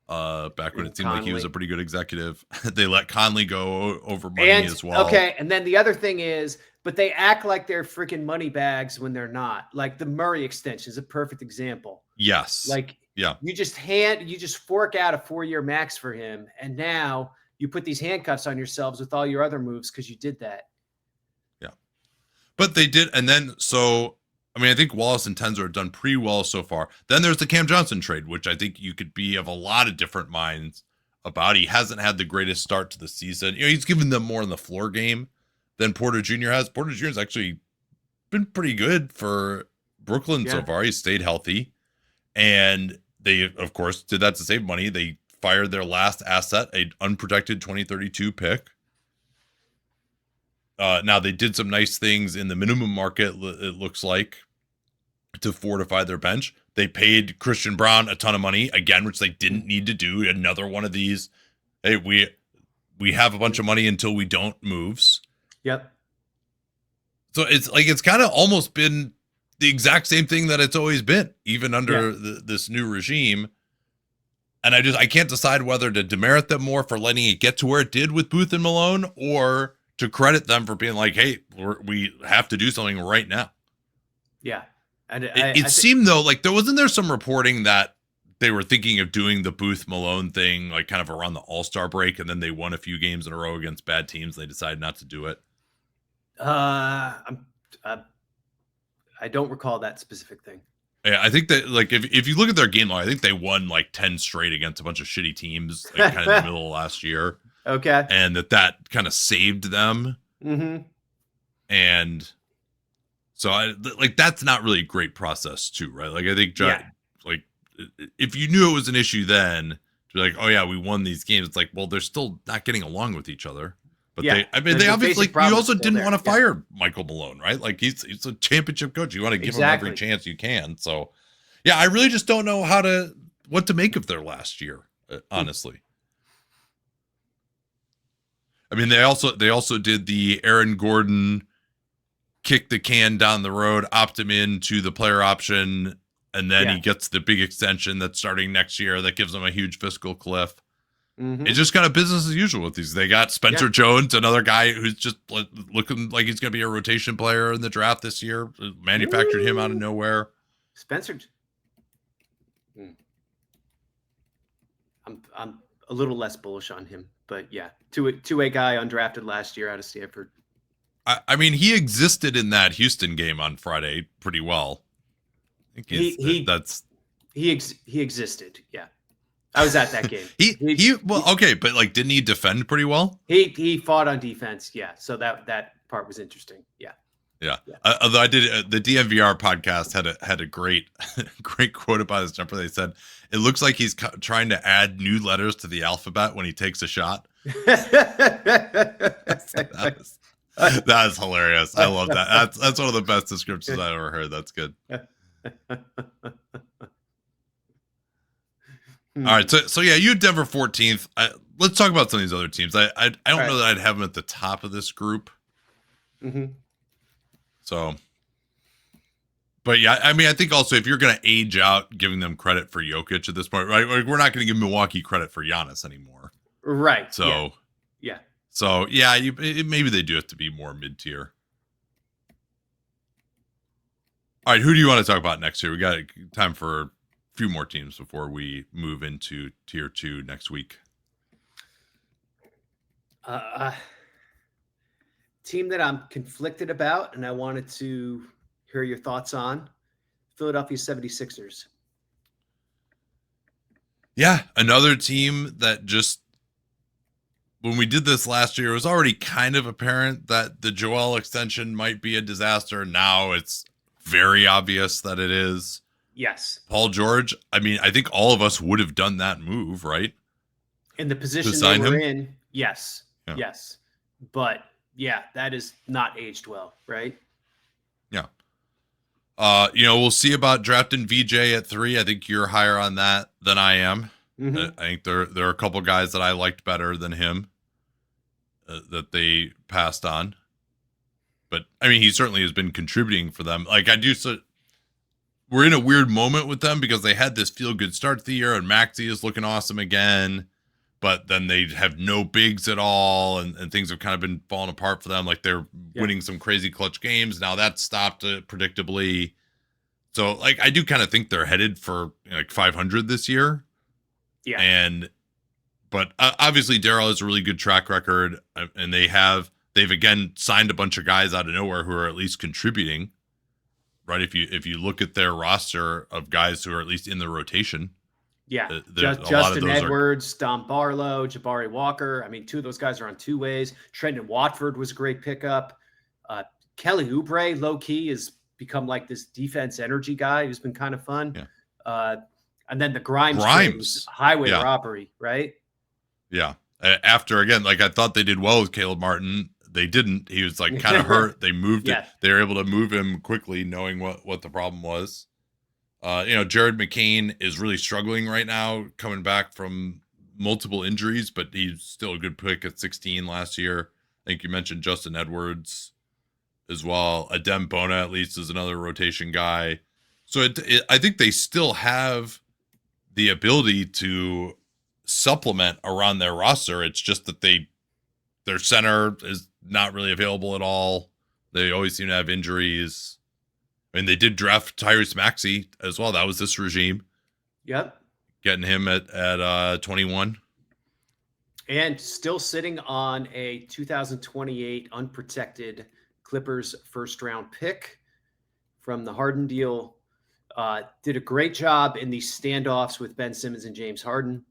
back when And it seemed like he was Conley. a pretty good executive. They let Conley go over money as well. Okay, and then the other thing is, but they act like they're freaking money bags when they're not. Like the Murray extension is a perfect example. Yes. Like you just fork out a 4-year max for him, and now you put these handcuffs on yourselves with all your other moves because you did that. Yeah, but they did, and then I think Wallace and Tenzer have done pretty well so far. Then there's the Cam Johnson trade, which I think you could be of a lot of different minds about. He hasn't had the greatest start to the season. He's given them more in the floor game than Porter Jr. has. Porter Jr. has actually been pretty good for Brooklyn so far. He's stayed healthy. And they, of course, did that to save money. They fired their last asset, an unprotected 2032 pick. Now, they did some nice things in the minimum market, it looks like, to fortify their bench. They paid Christian Braun a ton of money, again, which they didn't need to do. Another one of these, hey, we have a bunch of money until we don't moves. Yep. So it's kind of almost been the exact same thing that it's always been, even under this new regime. And I can't decide whether to demerit them more for letting it get to where it did with Booth and Malone, or to credit them for being like, hey, we have to do something right now. Yeah. And it seemed, though, like there some reporting that they were thinking of doing the Booth Malone thing, like kind of around the All-Star break, and then they won a few games in a row against bad teams. They decided not to do it. I don't recall that specific thing. Yeah, I think that, like, if you look at their game log, I think they won like 10 straight against a bunch of shitty teams, like kind of in the middle of last year. Okay. And that kind of saved them. Mm-hmm. And so that's not really a great process too, right? Like I think like if you knew it was an issue then, to be like, oh yeah, we won these games. It's like, well, they're still not getting along with each other. But they obviously, you also didn't want to fire Michael Malone, right? Like he's a championship coach. You want to give him every chance you can. So yeah, I really just don't know what to make of their last year, honestly. I mean, they also did the Aaron Gordon kick the can down the road, opt him into the player option, and then he gets the big extension that's starting next year that gives him a huge fiscal cliff. Mm-hmm. It's just kind of business as usual with these. They got Spencer Jones, another guy who's just looking like he's going to be a rotation player in the draft this year. Manufactured him out of nowhere. Spencer. I'm a little less bullish on him, but yeah, two-way guy undrafted last year out of Stanford. I mean, he existed in that Houston game on Friday pretty well. I think he existed. Yeah. I was at that game. But like, didn't he defend pretty well? He fought on defense. Yeah. So that part was interesting. Yeah. Yeah. Although I did the DNVR podcast had a great quote about his jumper. They said, it looks like he's trying to add new letters to the alphabet when he takes a shot. That is hilarious. I love that. That's one of the best descriptions I've ever heard. That's good. All right, so yeah, you had Denver 14th. Let's talk about some of these other teams. I don't know that I'd have them at the top of this group. Mm-hmm. So, but yeah, I mean, I think also if you're going to age out giving them credit for Jokic at this point, right? Like we're not going to give Milwaukee credit for Giannis anymore, right? So yeah. So yeah, maybe they do have to be more mid-tier. All right, who do you want to talk about next year? We got time for a few more teams before we move into tier 2 next week. Team that I'm conflicted about, and I wanted to hear your thoughts on, Philadelphia 76ers. Yeah, another team that just, when we did this last year, it was already kind of apparent that the Joel extension might be a disaster. Now it's very obvious that it is. Yes. Paul George, I mean, I think all of us would have done that move, right? In the position they were in, yes. Yeah. Yes. But yeah, that is not aged well, right? Yeah. We'll see about drafting VJ at 3. I think you're higher on that than I am. Mm-hmm. I think there are a couple guys that I liked better than him that they passed on. But I mean, he certainly has been contributing for them. Like I do, so we're in a weird moment with them because they had this feel good start to the year, and Maxey is looking awesome again. But then they have no bigs at all, and things have kind of been falling apart for them. Like they're winning some crazy clutch games. Now that's stopped predictably. So like I do kind of think they're headed for like 500 this year. Yeah. But obviously Daryl has a really good track record, and they've again signed a bunch of guys out of nowhere who are at least contributing. Right? If you look at their roster of guys who are at least in the rotation. Yeah, Justin Edwards, Dom Barlow, Jabari Walker. I mean, two of those guys are on two ways. Trendon Watford was a great pickup. Kelly Oubre, low key, has become like this defense energy guy who's been kind of fun. Yeah. And then the Grimes highway robbery, right? Yeah. After, again, like I thought they did well with Caleb Martin. They didn't. He was like kind of hurt. They moved it. They were able to move him quickly, knowing what the problem was. Jared McCain is really struggling right now, coming back from multiple injuries, but he's still a good pick at 16 last year. I think you mentioned Justin Edwards as well. Adem Bona, at least, is another rotation guy. So I think they still have the ability to supplement around their roster. It's just that their center is not really available at all. They always seem to have injuries. I mean, they did draft Tyrese Maxey as well. That was this regime. Yep. Getting him at 21. And still sitting on a 2028 unprotected Clippers first-round pick from the Harden deal. Did a great job in these standoffs with Ben Simmons and James Harden.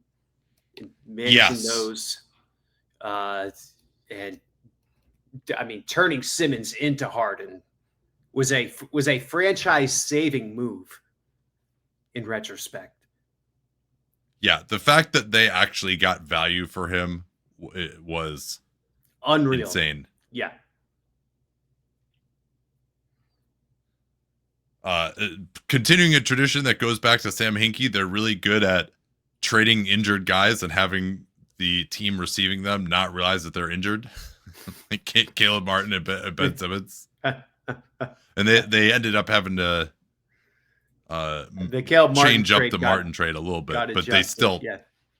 Managing those. And, I mean, turning Simmons into Harden was a franchise-saving move in retrospect. Yeah, the fact that they actually got value for him was unreal, insane. Yeah. Continuing a tradition that goes back to Sam Hinkie, they're really good at trading injured guys and having the team receiving them not realize that they're injured. Like Caleb Martin and Ben Simmons. And they ended up having to change up the Martin trade a little bit, but they still,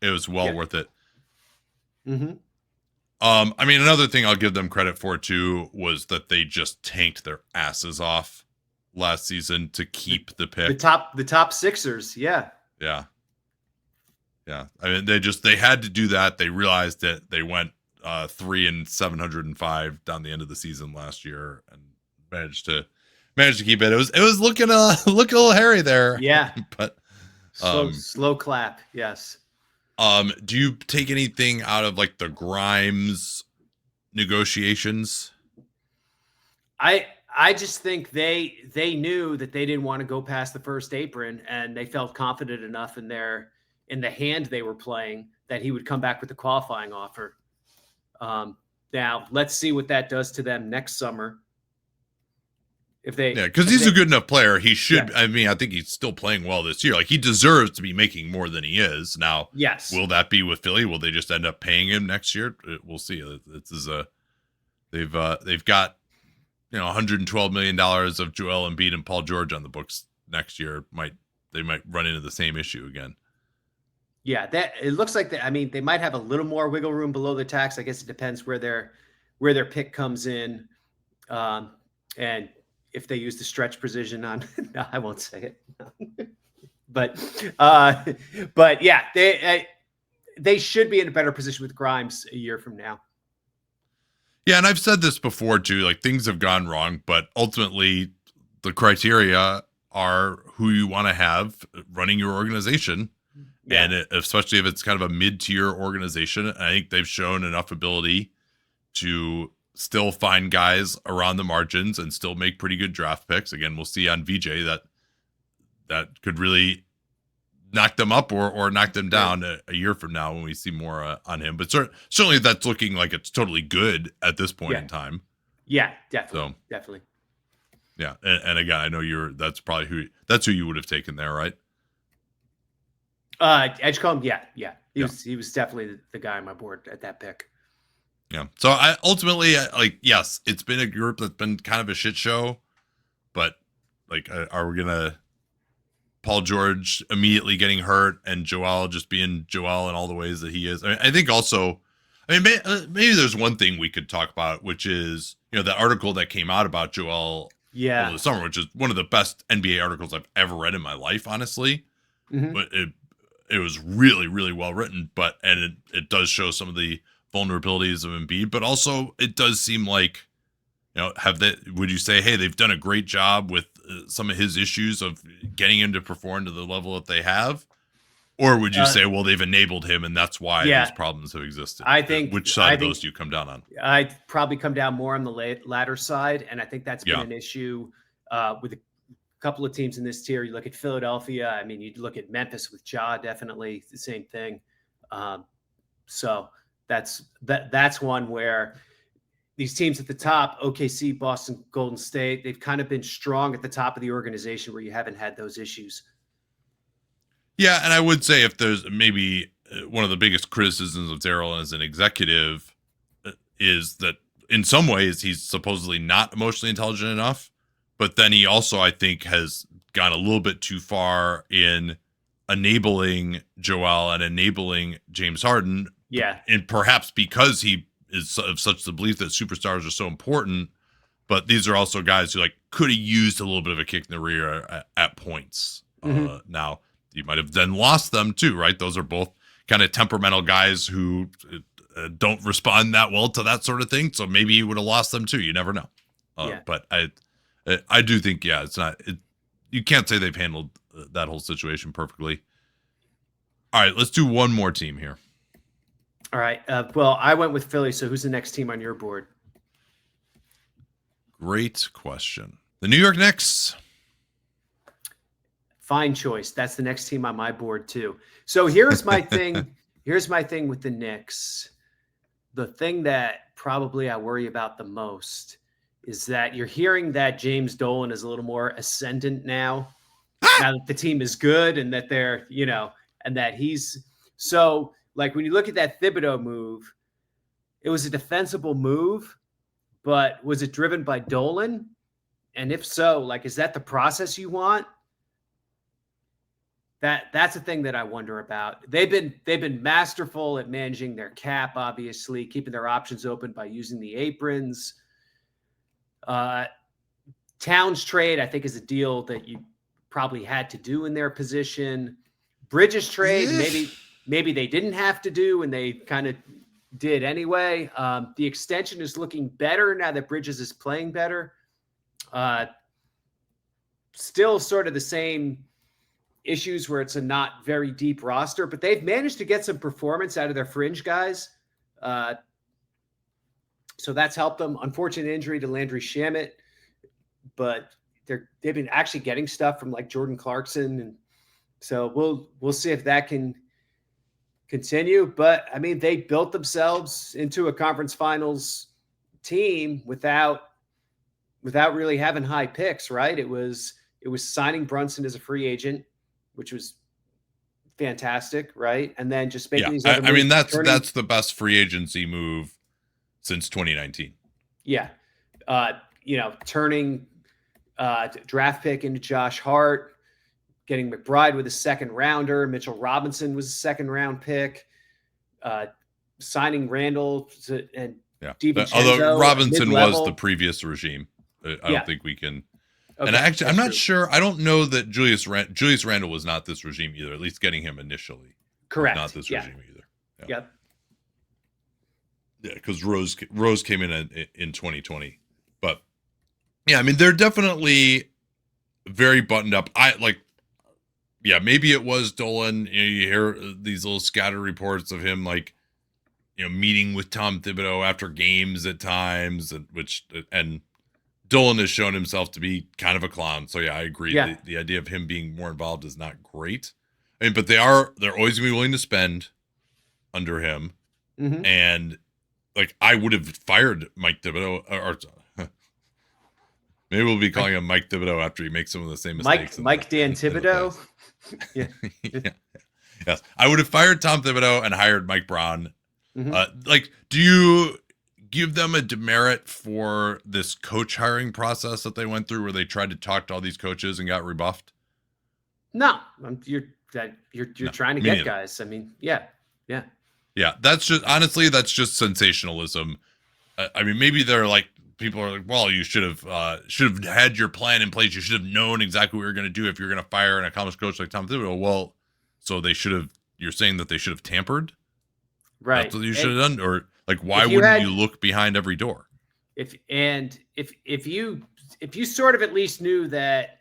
it was well worth it. Mm-hmm. I mean, another thing I'll give them credit for too was that they just tanked their asses off last season to keep the pick. The top Sixers, yeah. I mean, they had to do that. They realized that they went 3-705 down the end of the season last year and managed to keep it. It was looking a little hairy there. Yeah. But slow clap. Yes. Do you take anything out of like the Grimes negotiations? I just think they knew that they didn't want to go past the first apron, and they felt confident enough in the hand they were playing that he would come back with a qualifying offer. Now let's see what that does to them next summer. Because he's a good enough player. He should. Yeah. I mean, I think he's still playing well this year. Like he deserves to be making more than he is now. Yes. Will that be with Philly? Will they just end up paying him next year? We'll see. This is they've got $112 million of Joel Embiid and Paul George on the books next year. They might run into the same issue again. Yeah, that it looks like that. I mean, they might have a little more wiggle room below the tax. I guess it depends where their pick comes in, and if they use the stretch precision on. No, I won't say it. but yeah, they should be in a better position with Grimes a year from now. Yeah, and I've said this before too. Like things have gone wrong, but ultimately the criteria are who you want to have running your organization. Yeah. And especially if it's kind of a mid-tier organization, I think they've shown enough ability to still find guys around the margins and still make pretty good draft picks. Again, we'll see on VJ that could really knock them up or knock them down a year from now when we see more on him. But certainly that's looking like it's totally good at this point in time. Yeah, definitely. So, definitely. Yeah, and again, I know that's who you would have taken there, right? Edgecombe, yeah. He was definitely the guy on my board at that pick. Yeah. So I ultimately yes, it's been a group that's been kind of a shit show, but like, are we gonna Paul George immediately getting hurt and Joel just being Joel in all the ways that he is. I think also, maybe there's one thing we could talk about, which is, the article that came out about Joel over the summer, which is one of the best NBA articles I've ever read in my life, honestly. But it was really, really well written, and it does show some of the vulnerabilities of Embiid, but also it does seem like, would you say, hey, they've done a great job with some of his issues of getting him to perform to the level that they have? Or would you say, well, they've enabled him and that's why these problems have existed? I think. Which side of those do you come down on? I'd probably come down more on the latter side. And I think that's been an issue with a couple of teams in this tier. You look at Philadelphia. I mean, you look at Memphis with Ja, definitely the same thing. So that's one where these teams at the top, OKC, Boston, Golden State, they've kind of been strong at the top of the organization where you haven't had those issues. Yeah, and I would say if there's maybe one of the biggest criticisms of Daryl as an executive is that in some ways he's supposedly not emotionally intelligent enough, but then he also, I think, has gone a little bit too far in enabling Joel and enabling James Harden. Yeah. And perhaps because he is of such the belief that superstars are so important, but these are also guys who could have used a little bit of a kick in the rear at points. Now, you might have then lost them too, right? Those are both kind of temperamental guys who don't respond that well to that sort of thing. So maybe you would have lost them too. You never know. But I do think, it's not. You can't say they've handled that whole situation perfectly. All right, let's do one more team here. All right. Well, I went with Philly. So who's the next team on your board? Great question. The New York Knicks. Fine choice. That's the next team on my board too. So here's my thing. Here's my thing with the Knicks. The thing that probably I worry about the most is that you're hearing that James Dolan is a little more ascendant now that the team is good and that they're, and that he's so when you look at that Thibodeau move, it was a defensible move, but was it driven by Dolan? And if so, is that the process you want? That's a thing that I wonder about. They've been masterful at managing their cap, obviously, keeping their options open by using the aprons. Towns trade, I think, is a deal that you probably had to do in their position. Bridges trade, maybe they didn't have to do, and they kind of did anyway. The extension is looking better now that Bridges is playing better. Still sort of the same issues where it's a not very deep roster, but they've managed to get some performance out of their fringe guys. So that's helped them. Unfortunate injury to Landry Shamet, but they've been actually getting stuff from Jordan Clarkson. And so we'll see if that can continue. But I mean, they built themselves into a conference finals team without really having high picks, right? It was signing Brunson as a free agent, which was fantastic, right? And then just making these other moves. I mean, that's the best free agency move since 2019. Yeah. Turning draft pick into Josh Hart, getting McBride with a second rounder. Mitchell Robinson was a second round pick. Signing Randall and DiVincenzo. Although Robinson was the previous regime. I don't think we can. Okay, and actually, I'm not sure. I don't know that Julius Randle was not this regime either. At least getting him initially, correct? Not this regime either. Yep. Yeah, because Rose came in 2020, but I mean they're definitely very buttoned up. Maybe it was Dolan. You hear these little scattered reports of him meeting with Tom Thibodeau after games at times, and Dolan has shown himself to be kind of a clown. So I agree. Yeah. The idea of him being more involved is not great. I mean, but they're always gonna be willing to spend under him. Mm-hmm. And I would have fired Mike Thibodeau or maybe we'll be calling him Mike Thibodeau after he makes some of the same mistakes. Mike Dan Thibodeau. Yeah. Yes. I would have fired Tom Thibodeau and hired Mike Brown. Mm-hmm. Do you give them a demerit for this coach hiring process that they went through where they tried to talk to all these coaches and got rebuffed? No, you're No, trying to me get neither. guys. I mean, yeah. That's just sensationalism. I mean, maybe they're like, people are like, well, you should have had your plan in place. You should have known exactly what you were going to do if you're going to fire an accomplished coach like Tom Thibodeau. Well, so they should have. You're saying that they should have tampered. Right. That's what you should have done, or like, why wouldn't you look behind every door? If you sort of at least knew that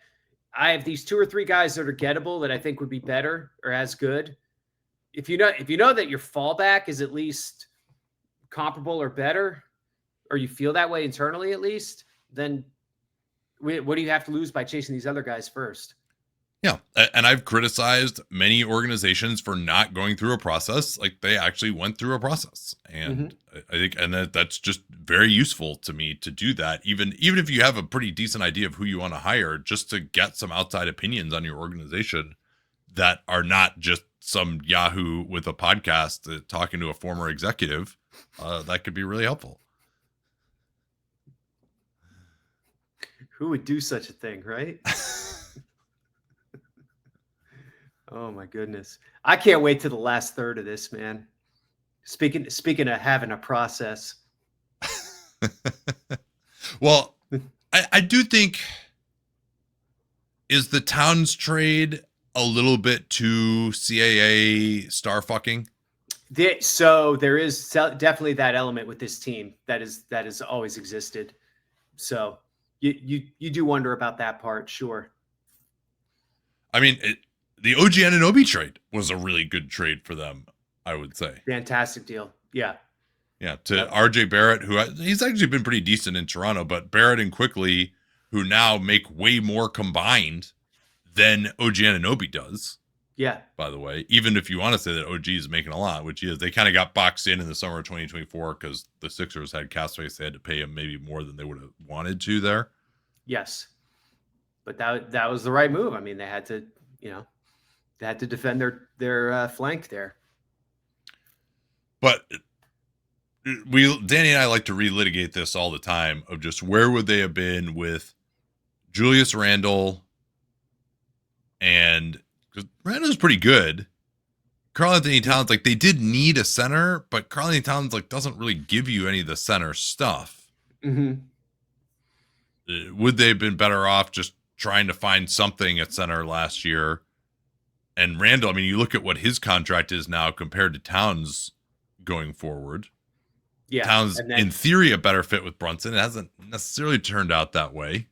I have these 2 or 3 guys that are gettable that I think would be better or as good. If you know that your fallback is at least comparable or better, or you feel that way internally at least, then what do you have to lose by chasing these other guys first? Yeah, and I've criticized many organizations for not going through a process. Like, they actually went through a process, and I think, and that's just very useful to me to do that. Even if you have a pretty decent idea of who you want to hire, just to get some outside opinions on your organization that are not just some Yahoo with a podcast talking to a former executive, that could be really helpful. Who would do such a thing, right? Oh my goodness. I can't wait to the last third of this, man. Speaking of having a process. Well, I do think, is the Towns trade a little bit too CAA star fucking? So there is definitely that element with this team that has always existed. So you do wonder about that part, sure. I mean, the OG Anunoby trade was a really good trade for them, I would say. Fantastic deal. Yeah. Yeah, to RJ Barrett, who he's actually been pretty decent in Toronto, but Barrett and Quickly, who now make way more combined than OG Anunoby does. Yeah. By the way, even if you want to say that OG is making a lot, which he is, they kind of got boxed in the summer of 2024 because the Sixers had cap space. They had to pay him maybe more than they would have wanted to there. Yes. But that was the right move. I mean, they had to, defend their flank there. But Danny and I like to relitigate this all the time of just where would they have been with Julius Randle, and because Randle's pretty good. Karl-Anthony Towns, like, they did need a center, but Karl-Anthony Towns, like, doesn't really give you any of the center stuff. Mm-hmm. Would they have been better off just trying to find something at center last year? And Randle, I mean, you look at what his contract is now compared to Towns going forward. Yeah, Towns, in theory, a better fit with Brunson. It hasn't necessarily turned out that way.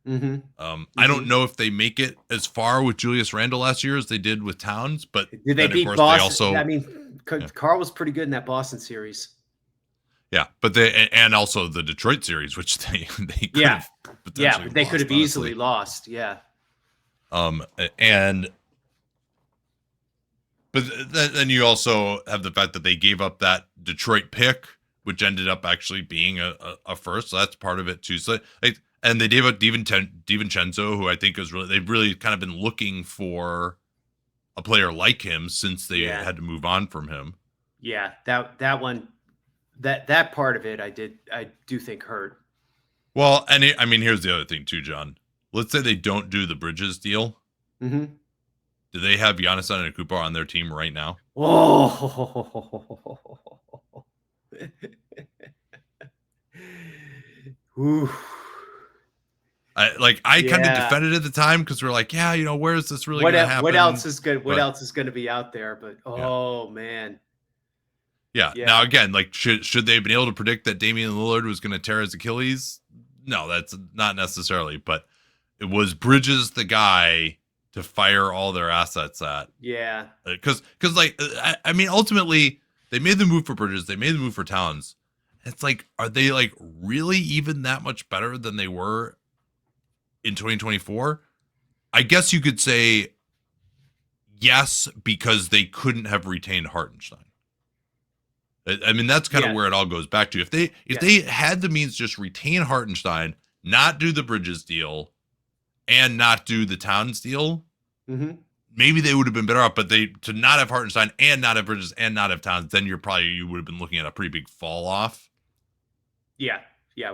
Mm-hmm. I don't know if they make it as far with Julius Randle last year as they did with Towns, but did they beat Boston? Carl was pretty good in that Boston series. Yeah, but and also the Detroit series, which they could have they could have easily lost. Yeah. But then you also have the fact that they gave up that Detroit pick, which ended up actually being a first. So that's part of it too. So and they gave up DiVincenzo, who I think they've really kind of been looking for a player like him since they had to move on from him. Yeah, that one, that part of it, I do think hurt. Well, and I mean, here's the other thing too, John. Let's say they don't do the Bridges deal. Mm-hmm. Do they have Giannis Antetokounmpo on their team right now? Oh. Ooh. I kind of defended it at the time because we're like, where is this really going to happen? What else is good? What else is going to be out there? But man. Yeah. Now again, like, should they have been able to predict that Damian Lillard was going to tear his Achilles? No, that's not necessarily. But it was Bridges the guy to fire all their assets at. Yeah. Because I mean, ultimately, they made the move for Bridges. They made the move for Towns. It's like, are they like really even that much better than they were in 2024? I guess you could say yes, because they couldn't have retained Hartenstein. I mean, that's kind of where it all goes back to. If they had the means to just retain Hartenstein, not do the Bridges deal, and not do the Towns deal, maybe they would have been better off. But to not have Hartenstein and not have Bridges and not have Towns, then you would have been looking at a pretty big fall off. Yeah. Yeah.